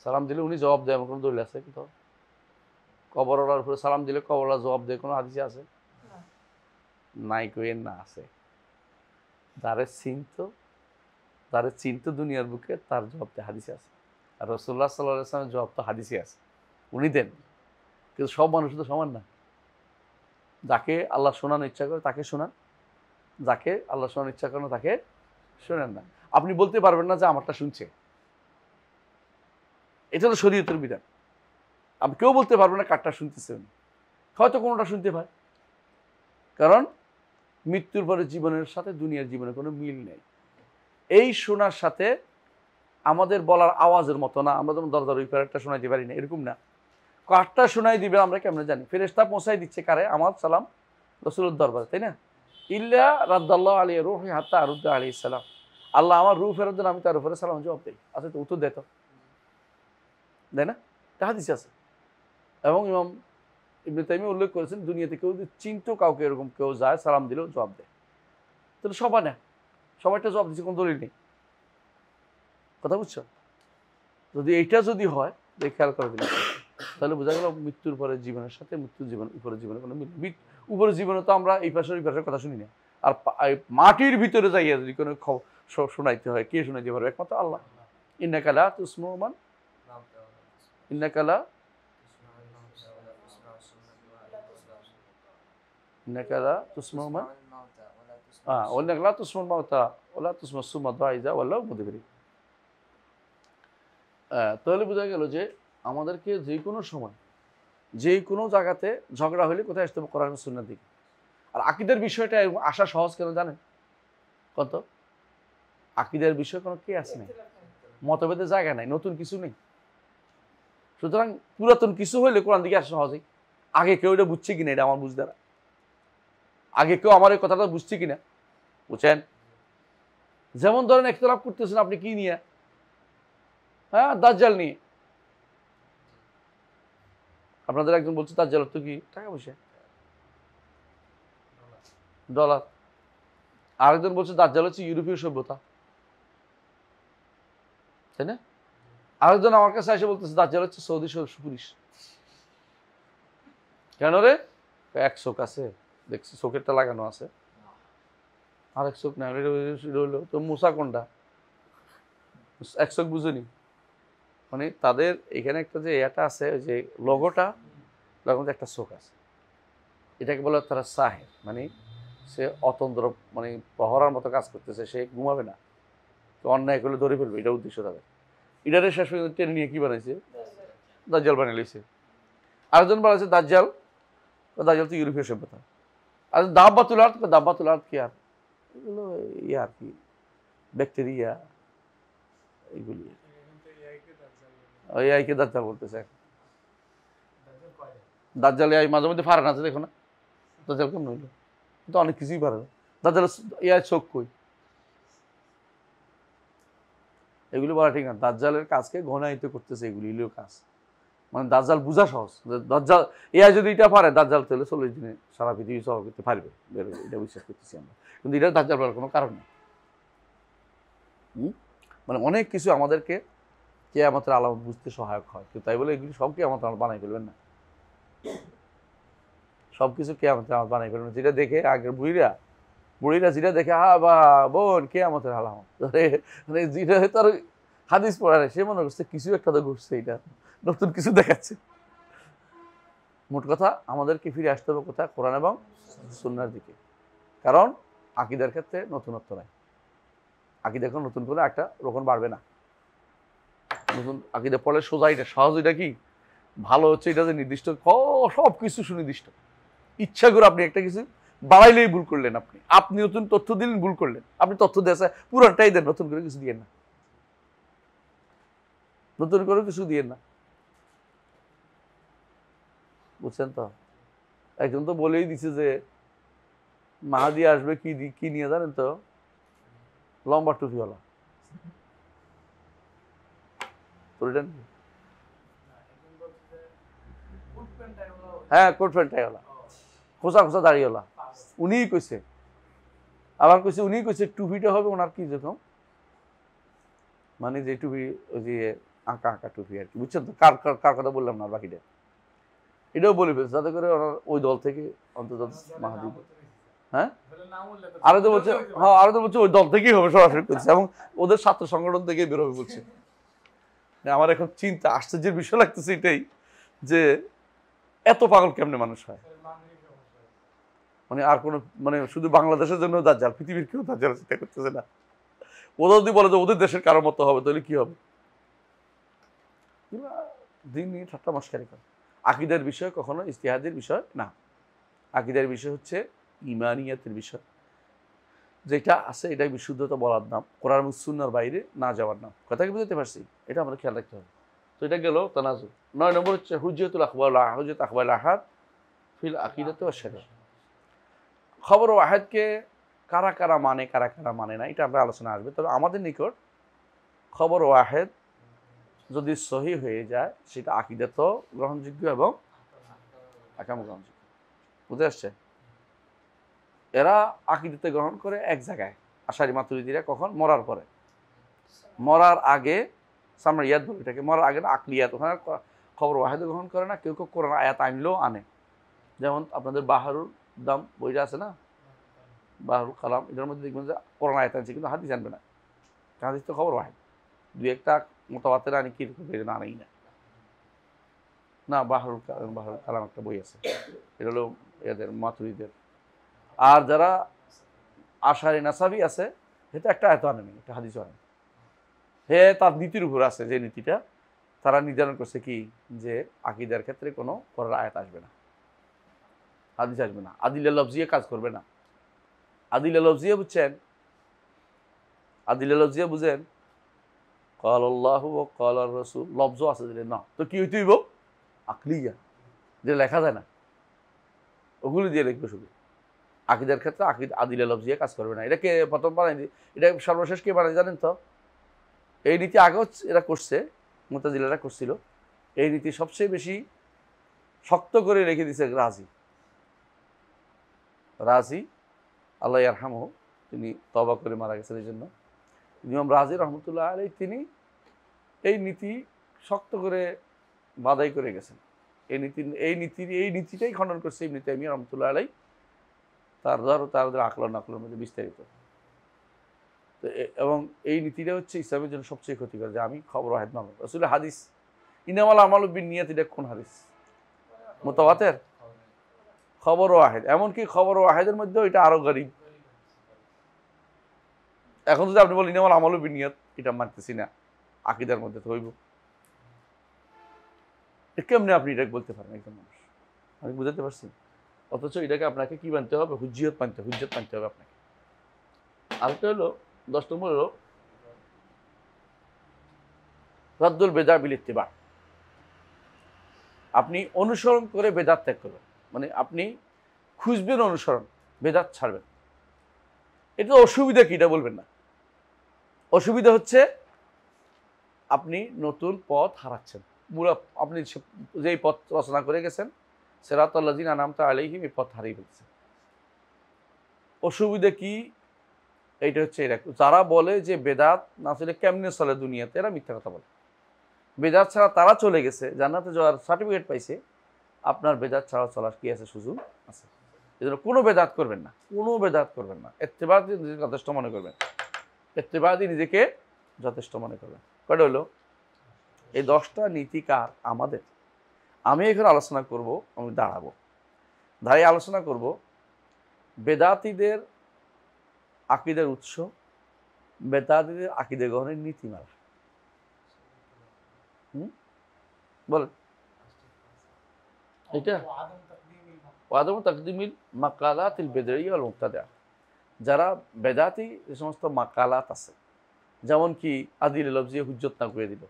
সালাম দিলে উনি জবাব দেয়, আমার কোনো দলিল আছে? কিন্তু কবরওয়ালার উপরে সালাম দিলে কবরওয়ালা জবাব দেয়, কোনো হাদিসে আছে? নাই, কইেন না, আছে। যারে চিন্ত দুনিয়ার বুকে তার জবাব তো হাদিসে আছে, আর রাসূলুল্লাহ সাল্লাল্লাহু আলাইহি ওয়াসাল্লামের জবাব তো হাদিসে আছে, উনি দেন। কিন্তু সব মানুষ তো সমান না, যাকে আল্লাহ শোনানোর ইচ্ছা করে তাকে শোনান, যাকে আল্লাহ শোনানোর ইচ্ছা করে না তাকে শোনেন না। আপনি বলতে পারবেন না যে আমারটা শুনছে, এটা তো শরীয়তের বিধান। আপনি কেউ বলতে পারবেন না কারটা শুনতেছে, হয়তো কোনোটা শুনতে পায়, কারণ মৃত্যুর পরে জীবনের সাথে দুনিয়ার জীবনের কোনো মিল নেই। এই শোনার সাথে আমাদের বলার আওয়াজের মতো না, আমরা যেমন দরজার ওই একটা শোনাইতে পারি না, এরকম না। কারটা শোনাই দিবে আমরা কেমনে জানি? ফেরেশতা পৌঁছাই দিচ্ছে কারে? আমার সালাম রাসূলের দরবারে, তাই না? ইল্লা রাদ্দাল্লাহু আলাইহি রূহি হাত্তা আরুদ্দা আলাইহিস সালাম, আল্লাহ আমার রূহ ফেরত দেন, আমি তার উপরে সালাম জবাব দেই। আচ্ছা, তো উত্তর দেয় তো, তাই না? এটা হাদিসে আছে। এবং ইমাম ইবনে তাইমিয়া উল্লেখ করেছেন, দুনিয়াতে কেউ যদি চিন্তো কাউকে এরকম কেউ যায় সালাম দিলেও জবাব দেয়, তাহলে সবাই না, সবাইটা জবাব দিচ্ছে, কোনো দলিল নেই। কথা বুঝছো? যদি এইটা যদি হয়, খেয়াল করে দিলাম, তাহলে বোঝা গেল মৃত্যুর পরে জীবনের সাথে মৃত্যুর জীবন উপরের জীবনে কোনো মিল। উপরের জীবনে তো আমরা এই পাশের ওই পাশের কথা শুনি না, আর মাটির ভিতরে যাইয়া যদি কোনো শোনাইতে হয়, কে শোনাইতে পারবে? একমাত্র আল্লাহ। ইন্নাকা লা তুসমু মান, ইন্নাকা লা তুসমু মান, ইন্নাকা লা তুসমুল মাউতা ওয়া লা তুসমু সুম্মা দুআ ইযা ওয়াল্লাহু মুদবিরিন। তাহলে বোঝা গেল যে আমাদেরকে যে কোনো সময় যে কোনো জায়গাতে ঝগড়া হলে কোথায় আসতে হবে? কোরআন সুন্নাহর দিকে। আর আকীদার বিষয়টা আসা সহজ কেন জানেন? কত আকীদার বিষয় কোনো কেয়াস নেই, মতভেদের জায়গা নাই, নতুন কিছু নেই। সুতরাং পুরাতন কিছু হইলে কোরআন দিকে আসা সহজেই। আগে কেউ এটা বুঝছে কিনা, এটা আমার বুঝতে না। আগে কেউ আমার এই কথাটা বুঝছে কিনা, বুঝছেন? যেমন ধরেন ইখতিলাফ করতেছেন আপনি কি নিয়ে? হ্যাঁ, দাজ্জাল নিয়ে। আপনাদের একজন বলছে দাজ্জাল তো কি টাকা পয়সা, ডলার। আরেকজন বলছে দাজ্জাল হচ্ছে ইউরোপীয় সভ্যতা, তাই না? আরেকজন আমার কাছে এসে বলতেছে দাজ্জাল হচ্ছে সৌদি পুলিশ। কেন রে? এক চোখ আছে, দেখছি চোখেরটা লাগানো আছে, আরেক চোখ না হলো তো মুসা কোনটা? এক চোখ বুঝুনি। মানে তাদের এখানে একটা যে এটা আছে, ওই যে লোগোটা একটা চোখ আছে, এটাকে বলে তারা সাহেব, মানে সে অতন্ত্র, মানে প্রহরার মতো কাজ করতেছে, সে ঘুমাবে না, তো অন্যায় করলে ধরে ফেলবে, এটা উদ্দেশ্য তাদের। এটারে শেষ পর্যন্ত টেনে নিয়ে কি বানাইছে? দাজ্জাল বানিয়ে লইছে। আরেকজন বানাইছে দাজ্জাল, দাজ্জাল তো ইউরোপীয় সভ্যতা। আর দাব্বাতুল আরদ, দাব্বাতুল আরদ কি আর? এগুলো আর কি ব্যাকটেরিয়া, এইগুলি। এআইকে দাজ্জাল বলতেছে। দাজ্জাল এআই মাঝে মধ্যে পারে না, দেখো না দাজ্জাল কেমন হইলো? তো অনেক কিছুই পারে না। দাজ্জাল এআই চোখ কই? এগুলি বলা ঠিক না। দাজ্জালের কাজকে ঘনায়িত করতেছে, এগুলিও কাজ। মানে দাজ্জাল বোঝা সহজ। দাজ্জাল এআই যদি এটা পারে, দাজ্জাল তাহলে 40 দিনে সারা পৃথিবী সহ করতে পারবে, বেরোবে, এটা বিশ্বাস করতেছি আমরা। কিন্তু এটা দাজ্জাল বলার কোনো কারণ নেই। মানে অনেক কিছু আমাদেরকে কিয়ামতের আলামত বুঝতে সহায়ক হয়, কিন্তু তাই বলে এগুলি সব কিয়ামতের আলামত বানাই ফেলবেন না। সব কিছু কিয়ামতের আলামত বানাই ফেলবেন না। যেটা দেখে আগের বুড়িরা যেটা দেখে বা বোন কিয়ামতের আলামত, মানে যেটা তার হাদিস পড়া নেই, সে মনে করছে কিছু একটা তো ঘুরছে, এটা নতুন কিছু দেখাচ্ছে। মোট কথা আমাদেরকে ফিরে আসতে হবে কোথায়? কোরআন এবং সুন্নাহর দিকে। কারণ আকীদার ক্ষেত্রে নতুনত্ব নাই। আকীদা এখন নতুন করে একটা রকম বাড়বে না। নতুন আকীদা পড়লে সোজা, এটা সহজ, এটা কি ভালো হচ্ছে, এটা যে নির্দিষ্ট সব কিছু সুনির্দিষ্ট। ইচ্ছা করে আপনি একটা কিছু বাড়াইলেই ভুল করলেন, আপনি নতুন তথ্য দিলেন, ভুল করলেন। আপনি তথ্য দিয়েছে পুরানটাই দেন, নতুন করে কিছু দিয়েন না, নতুন করে কিছু দিয়েন না, বুঝছেন তো? একজন তো বলেই দিছে যে মাহাদি আসবে কি নিয়ে জানেন তো? লম্বা টুপিওয়ালা। হ্যাঁ, কোট প্যান্ট টাইওয়ালা, খোঁচা খোঁচা দাড়িওয়ালা, উনিই কইছে। আবার কইছে উনিই কইছে টুপিটা হবে ওনার কি যেরকম, মানে যে টুপি, ওই যে আঁকা আঁকা টুপি আর কি, বুঝছেন তো? কার কথা বললাম না, বাকিটা এটাও বলে ফেলছে, যাতে করে ওনার ওই দল থেকে অন্তত মাহাদি। হ্যাঁ, আরো তো বলছে, হ্যাঁ আরো তো বলছে ওই দল থেকেই হবে, সরাসরি করছে, এবং ওদের ছাত্র সংগঠন থেকেই বেরোবে বলছে। আমার এখন চিন্তা আশ্চর্যের বিষয় লাগতেছে এটাই, যে এত পাগল কেমনে মানুষ হয়। মানে আর কোনো, মানে শুধু বাংলাদেশের জন্য দাজ্জাল, পৃথিবীর কেউ দাজ্জাল চিন্তা করতেছে না। ওরা যদি বলে যে ওদের দেশের কারোর মতো হবে, তাহলে কি হবে? দিন নিয়ে ঠাট্টা মস্কারি করে। আকীদার বিষয় কখনো ইজতিহাদের বিষয় না। আকীদার বিষয় হচ্ছে ঈমানিয়াতের বিষয়, যেটা আছে এটাই বিশুদ্ধতা বলার নাম, কোরআন এবং সুন্নাহর বাইরে না যাওয়ার নাম। কথা কি বুঝতে পারছি? এটা আমাদের খেয়াল রাখতে হবে। তো এটা গেল তানাজুল। 9 নম্বর হচ্ছে হুজ্জাতুল আখবাল আহাদ ফিল আকিদাতি ওয়াশ শরিয়াহ। খবর ওয়াহিদকে কারা কারা মানে না, এটা আমরা আলোচনা আসবে। তবে আমাদের নিকট খবর ওয়াহিদ যদি সহি হয়ে যায়, সেটা আকিদাত গ্রহণযোগ্য এবং আকাম গ্রহণযোগ্য। বুঝতে আসছে? এরা আকিদাতে গ্রহণ করে এক জায়গায়, আশারি মাতুরিদিরা কখন? মরার পরে। মরার আগে সামরিয়াত বলে এটাকে, মরার আগে না আকলিয়াত, ওখানে খবর ওয়াহিদ গ্রহণ করে না। কেউ কেউ কোরআন আয়াত আনলেও আনে, যেমন আপনাদের বাহারুল দাম বইটা আছে না, বাহারুল কালাম, এটার মধ্যে দেখবেন যে কোরআন আয়াত আনছে, কিন্তু হাদিস আনবে না। হাদিস তো খবর ওয়াহিদ, দু একটা মোতাবাতের আনি, কি আনেই না। বাহারুল কালাম একটা বই আছে, এটা হলো এদের মাতুরিদের। আর যারা আশারি নাসাবি আছে, সেটা একটা আয়াত আনেনি, একটা হাদিসও আনে। হে তার নীতির উপর আছে, যে নীতিটা তারা নির্ধারণ করছে কি যে আকীদার ক্ষেত্রে কোনো পরের আয়াত আসবে না, হাদিস আসবে না, আদিলে লফজিয়ে কাজ করবে না। আদিলে লফজিয়ে বুঝছেন? আদিলে লফজিয়ে বুঝেন? ক্বাল আল্লাহু ওয়া ক্বাল আর রাসূল, লফজ আছে দিলে না, তো কি হইতে হইব? আকলিয়া, যে লেখা যায় না, ওগুলো দিয়ে লিখবে শুধু। আকীদার ক্ষেত্রে আদিলে লফজিয়ে কাজ করবে না। এটা কে প্রথম বানাই? এটা সর্বশেষ কে বানাই জানেন তো? এই নীতি আগেও এরা করছে, মুতাজিলারা করছিল। এই নীতি সবচেয়ে বেশি শক্ত করে রেখে দিয়েছে রাজি, আল্লাহ ইয়ারহামহু, তিনি তওবা করে মারা গেছেন। এই জন্য ইমাম রাজি রহমতুল্লাহ আলাইহি তিনি এই নীতি শক্ত করে বাদাই করে গেছেন। এই নীতিটাই খণ্ডন করছে ইবনে তাইমিয়া রহমতুল্লাহ আলাইহি তার আকলন নাকলের মধ্যে বিস্তারিত। তো এবং এই নীতিটা হচ্ছে ইসলামের জন্য সবচেয়ে ক্ষতিকর, যে আমি খবর ওয়াহিদ মানব। আসলে হাদিস ইনামাল আমালু বিন্নিয়াত, এটা কোন হাদিস? মুতাওয়াতির খবর ওয়াহিদ। এমনকি খবর ওয়াহিদের মধ্যেও এটা আরো গরীব। এখন যদি আপনি বলেন ইনামাল আমালু বিন্নিয়াত, এটা মানতেছি না, আকীদার মধ্যে তো হইব, কেমনে আপনি এটা বলতে পারেন একজন মানুষ? আমি বুঝাতে পারছি? অথচ এটাকে আপনাকে কি মানতে হবে? হুজ্জিয়ত মানতে হবে আপনাকে। আরেকটা হলো 10 নম্বর হলো রাদ্দুল বেদা বিল ইত্তিবা। আপনি অনুসরণ করে বেদাত ত্যাগ করবেন, মানে আপনি খুঁজবেন অনুসরণ, বেদাত ছাড়বেন। এটা অসুবিধা কি, এটা বলবেন না। অসুবিধা হচ্ছে আপনি নতুন পথ হারাচ্ছেন। আপনি যেই পথ রচনা করে গেছেন, সিরাতাল লাযিনা আনআমতা আলাইহিম, এই পথ হারিয়ে ফেলছেন। অসুবিধা কি? এইটা হচ্ছে এরকম, যারা বলে যে বেদাত না চলে কেমনে চলে দুনিয়াতে, এরা মিথ্যা কথা বলে। বেদাত ছাড়া তারা চলে গেছে, জান্নাতে যাওয়ার সার্টিফিকেট পাইছে, আপনার বেদাত ছাড়া চলার কি আছে? সুযোগ আছে। এই জন্য কোনো বেদাত করবেন না, কোনো বেদাত করবেন না। ইত্তেবাদি নিজেকে যথেষ্ট মনে করবেন, ইত্তেবাদি নিজেকে যথেষ্ট মনে করবেন। কয়টা হলো? এই 10টা নীতিকার আমাদের। আমি এখানে আলোচনা করব, আমি দাঁড়িয়ে আলোচনা করব বেদাতীদের আকীদার উৎস, বেদাতীদের আকীদা গ্রহণের নীতিমালা। বলেন এটা ওয়াদাম তাকদিমিল মাকালাতিল বিদঈয়া ওয়াল মুবতাদিআ। যারা বেদাতি যে সমস্ত মাকালাত আছে, যেমন কি আদিলে লফজিয়ে হুজ্জত না করে দিল,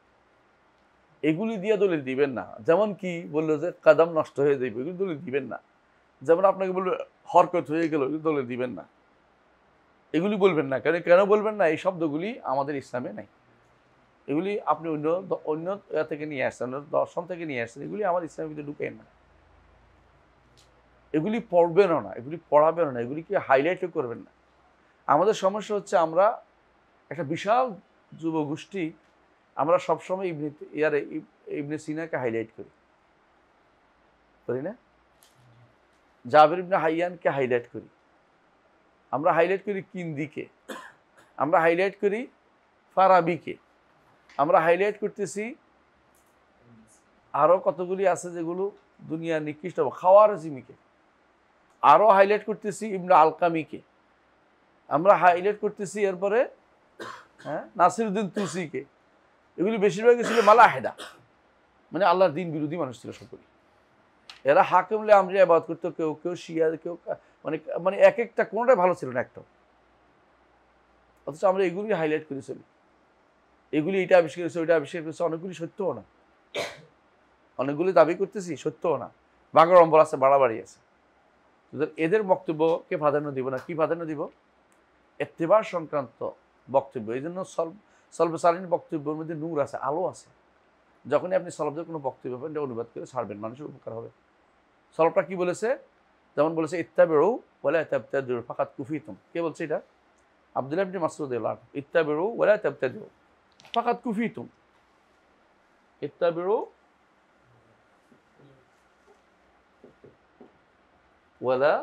এগুলি দিয়ে দলিল দিবেন না। যেমন কি বললো যে কাদাম নষ্ট হয়ে যাবে, এগুলি দলিল দিবেন না। যেমন আপনাকে বললো হরকত হয়ে গেল, এগুলি দলিল দিবেন না। এগুলি বলবেন না। কেন বলবেন না? এই শব্দগুলি আমাদের ইসলামে নাই। এগুলি আপনি অন্য থেকে নিয়ে আসছেন, অন্য দর্শন থেকে নিয়ে আসছেন। এগুলি আমার ইসলামের ভিতরে ঢুকেন না। এগুলি পড়বেনও না, এগুলি পড়াবেনও না, এগুলিকে হাইলাইটও করবেন না। আমাদের সমস্যা হচ্ছে আমরা একটা বিশাল যুবগোষ্ঠী, আমরা সবসময় ইবনে সিনাকে হাইলাইট করি না? জাবির ইবনে হাইয়ানকে হাইলাইট করি, আমরা হাইলাইট করি কিন্দিকে, আমরা হাইলাইট করি ফারাবিকে, আমরা হাইলাইট করতেছি আরও কতগুলি আছে যেগুলো দুনিয়ার নিকৃষ্ট, খাওয়ারজিমিকে, আরও হাইলাইট করতেছি ইবনে আলকামিকে, আমরা হাইলাইট করতেছি এরপরে নাসিরউদ্দিন তুসিকে। এগুলি বেশিরভাগই ছিল মালাহেদা, মানে আল্লাহর দিন বিরোধী মানুষ ছিল সকলেই। এরা হাকিমলে আমরা ইবাদত করতো, কেউ শিয়া, কেউ মানে এক একটা, কোনোটাই ভালো ছিল না একটা। অথচ আমরা এগুলি হাইলাইট করে চলি, এগুলি এটা আবিষ্কার করেছে, ওইটা আবিষ্কার করেছে। অনেকগুলি সত্যও না, অনেকগুলি দাবি করতেছি সত্যও না, বাগড়ম্বর আছে, বাড়াবাড়ি আছে। এদের বক্তব্যকে প্রাধান্য দিব না। কি প্রাধান্য দিব? ইত্তেবা সংক্রান্ত বক্তব্য। এই জন্য সলবে সালিন বক্তব্যের মধ্যে নূর আছে, আলো আছে। যখনই আপনি সলবদের কোনো বক্তব্য পাবেন, এটা অনুবাদ করে ছাড়বেন, মানুষের উপকার হবে। সলবটা কি বলেছে? যেমন বলেছে ইত্তাবিউ ওয়ালা তাবতাদিউ ফাকাদ কুফিতুম। কে বলছে এটা? আব্দুল্লাহ ইবনে মাসউদ রাদিয়াল্লাহু আনহু। ইত্তাবিউ ওয়ালা তাবতাদিউ ফাকাদ কুফিতুম। ইত্তাবিউ ওয়ালা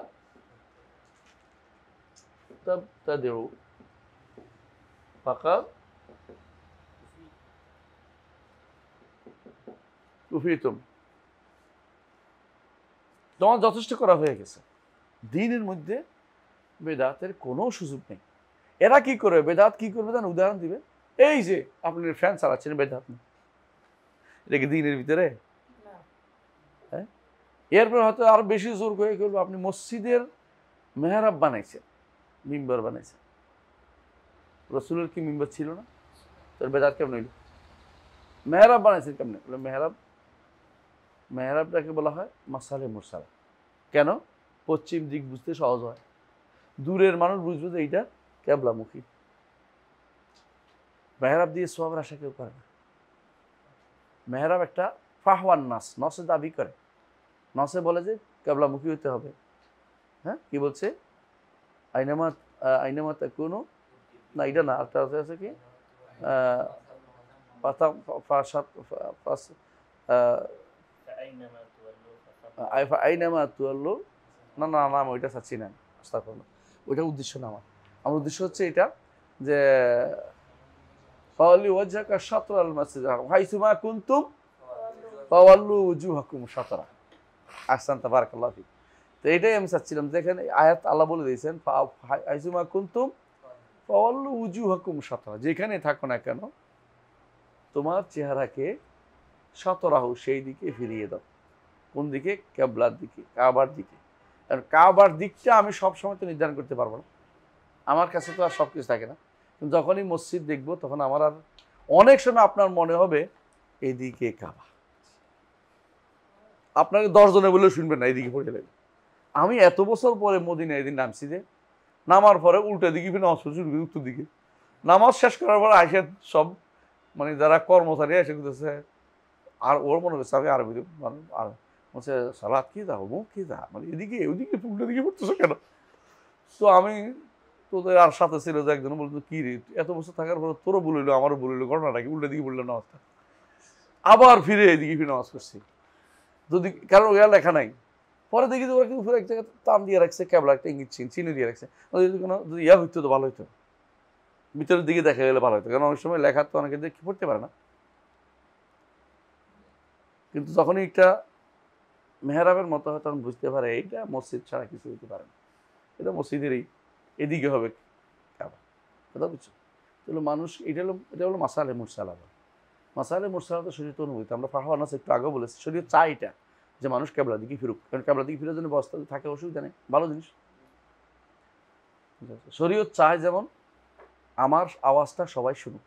তাবতাদিউ ফাকাদ কুফিতুম। তোমার যথেষ্ট করা হয়ে গেছে। দ্বীনের মধ্যে বেদাতের কোনো সুযোগ নেই। এরা কি করবে? বেদাত কি করবে? তার উদাহরণ দিবে। এই যে আপনার ফ্যান চালাচ্ছেন, বেদাত নেই। এটা কি দিনের ভিতরে? না। হ্যাঁ, এরপর হয়তো আরো বেশি জোর করে করবো, আপনি মসজিদের মেহরাব বানাইছেন, মিম্বার বানাইছেন, রসুলের কি মিম্বার ছিল না? তোর বেদাত কেমন হইল? মেহরাব বানাইছেন কেমনে? মেহরাবটাকে বলা হয় মাসালে মুরসালা। কেন? পশ্চিম দিক বুঝতে সহজ হয়, দূরের মানুষ বুঝবে যে এইটা কেবলামুখী। মেহরাব দিয়ে সওয়াবের আশা কেউ করে না। মেহরাব একটা ফাহওয়ান নাস, নসে দাবি করে, নসে বলে যে কেবলামুখী হতে হবে। হ্যাঁ, কি বলছে? আইনামা তাকুনু, না এটা না, একটা আছে কি আইনামা তুয়াল্লু, না না না, আমি ওইটা চাচ্ছি না, ওইটা উদ্দেশ্য না আমার। আমার উদ্দেশ্য হচ্ছে এটা যে ফাওয়াল্লি ওয়াজহাকা শাতরাল মাসজিদ হাইসুমা কুনতুম ফাওয়াল্লু উজুহাকুম শাতরা। আহসানতা, বারাকাল্লাহু ফিক। তো এটাই আমি চাচ্ছিলাম যে এখানে আয়াত আল্লাহ বলে দিয়েছেন হাইসুমা কুনতুম ফাওয়াল্লু উজুহাকুম শাতরা, যেখানে থাকো না কেন তোমার চেহারাকে শাতরাহু, সেই দিকে ফিরিয়ে দাও। কোন দিকে? কিবলার দিকে, কাবার দিকে। কারণ কাবার দিকটা আমি সবসময় তো নির্ধারণ করতে পারবো না, আমার কাছে তো আর সব কিছু থাকে না। কিন্তু যখনই মসজিদ দেখবো তখন আমার আর অনেক সময় আপনার মনে হবে এদিকে কাবা। আপনাকে 10 জনে বলেও শুনবেন না, এদিকে পড়ে যাবে। আমি এত বছর পরে মদিনা এদিন নামছি, যে নামার পরে উল্টা দিকে ফিরে নামাজ পড়ছি, উত্তর দিকে। নামাজ শেষ করার পর আইসা সব মানে যারা কর্মচারী এসে করতেছে, আর ওর মনে করছে আমি আরবি আর বলছে সালাদ কি দাও, মুখ কি দা, মানে এদিকে ওদিকে উল্টা দিকে পড়তেছো কেন? তো আমি, তোদের আর সাথে ছিল যে একজন বলতো কি রে, এত বছর থাকার পর তোরও বলিল আমারও বলিল, ঘটনাটা কি? উল্টা দিকে বললো নামাজটা, আবার ফিরে এদিকে ফিরে নামাজ করছি। যদি কারণ ওরা লেখা নাই, পরে দেখি ওরা কিন্তু এক জায়গায় টান দিয়ে রাখছে, কেবলা একটা ইঙ্গিত চিহ্ন দিয়ে রাখছে। যদি ইয়া হইতো তো ভালো হইতো, ভিতরের দিকে দেখা গেলে ভালো হতো, কারণ অনেক সময় লেখা তো অনেকে দেখে পড়তে পারে না। কিন্তু যখনই একটা মেহরাবের মতো হয় তখন বুঝতে পারে এইটা মসজিদ ছাড়া কিছু হইতে পারে না, এটা মসজিদেরই এদিকে হবে কাবা। কথা বুঝছো? তাহলে মানুষ এটা হলো মাসালে মুরসালা। মাসালে মুরসালা তো শরীয়ত অনুমোদিত। আমরা ফাহওয়ান নাস একটু আগে বলেছি, শরীয়ত চাই এটা যে মানুষ কেবলা দিকে ফিরুক, কারণ কেবলা দিকে ফিরে জন্য বস্তা থাকে, অসুবিধা নেই, ভালো জিনিস। শরীয়ত চায় যেমন আমার আওয়াজটা সবাই শুনুক।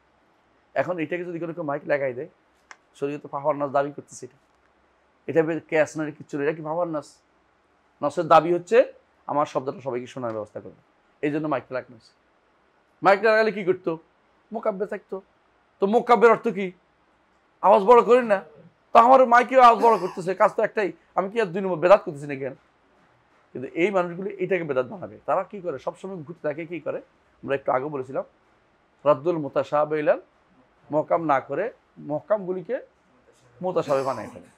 এখন এটাকে যদি কোনো কেউ মাইক লাগাই দেয়, শরীয়ত ফাহওয়ান নাস দাবি করতেছে, এটা ক্যাশ না কিচ্ছু, এটা কি ফাহওয়ান নাস? নাসের দাবি হচ্ছে আমার শব্দটা সবাইকে শোনার ব্যবস্থা করবে, এই জন্য মাইকটা লাগানো হয়েছে। মাইকটা লাগালে কি করতো? মোকাব্বে থাকতো। তো মোকাব্বের অর্থ কি? আওয়াজ বড় করি না, তো আমার মাইকে আওয়াজ বড় করতেছে, কাজ তো একটাই, আমি কি আর 2 নম্বর বেদাত করতেছি না কেন? কিন্তু এই মানুষগুলি এটাকে বেদাত বানাবে। তারা কি করে? সবসময় ঘুরতে থাকে, কি করে? আমরা একটু আগে বলেছিলাম, রাদ্দুল মুতাশাবিহ ইলাল মুহকাম না করে মুহকামগুলিকে মুতাশাবিহ বানায় ফেলে।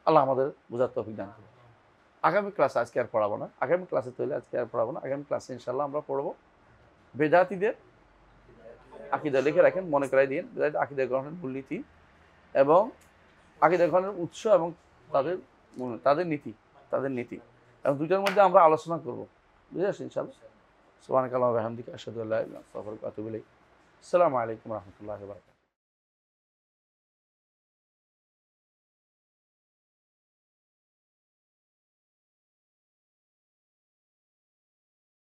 আল্লাহ আমাদের বোঝার তৌফিক দান করুন। আগামী ক্লাসে আজকে আর পড়াবো না, আগামী ক্লাসে তৈলে আজকে আর পড়াবো না, আগামী ক্লাসে ইনশাল্লাহ আমরা পড়বো বেদাতীদের আকীদা। লিখে রাখেন, মনে করাই দিন, বেদাতীদের আকীদা গ্রহণের মূলনীতি এবং আকীদা গ্রহণের উৎস এবং তাদের নীতি এবং দুইটার মধ্যে আমরা আলোচনা করবো, বুঝে আসছি ইনশাআল্লাহ। সুবহানাকাল্লাহু ওয়া বিহামদিকা আশহাদু আল্লা ইলাহা ইল্লা আনতা আস্তাগফিরুকা ওয়া আতুবু ইলাইক। আসসালামু আলাইকুম ওয়া রাহমাতুল্লাহি ওয়া বারাকাতুহু।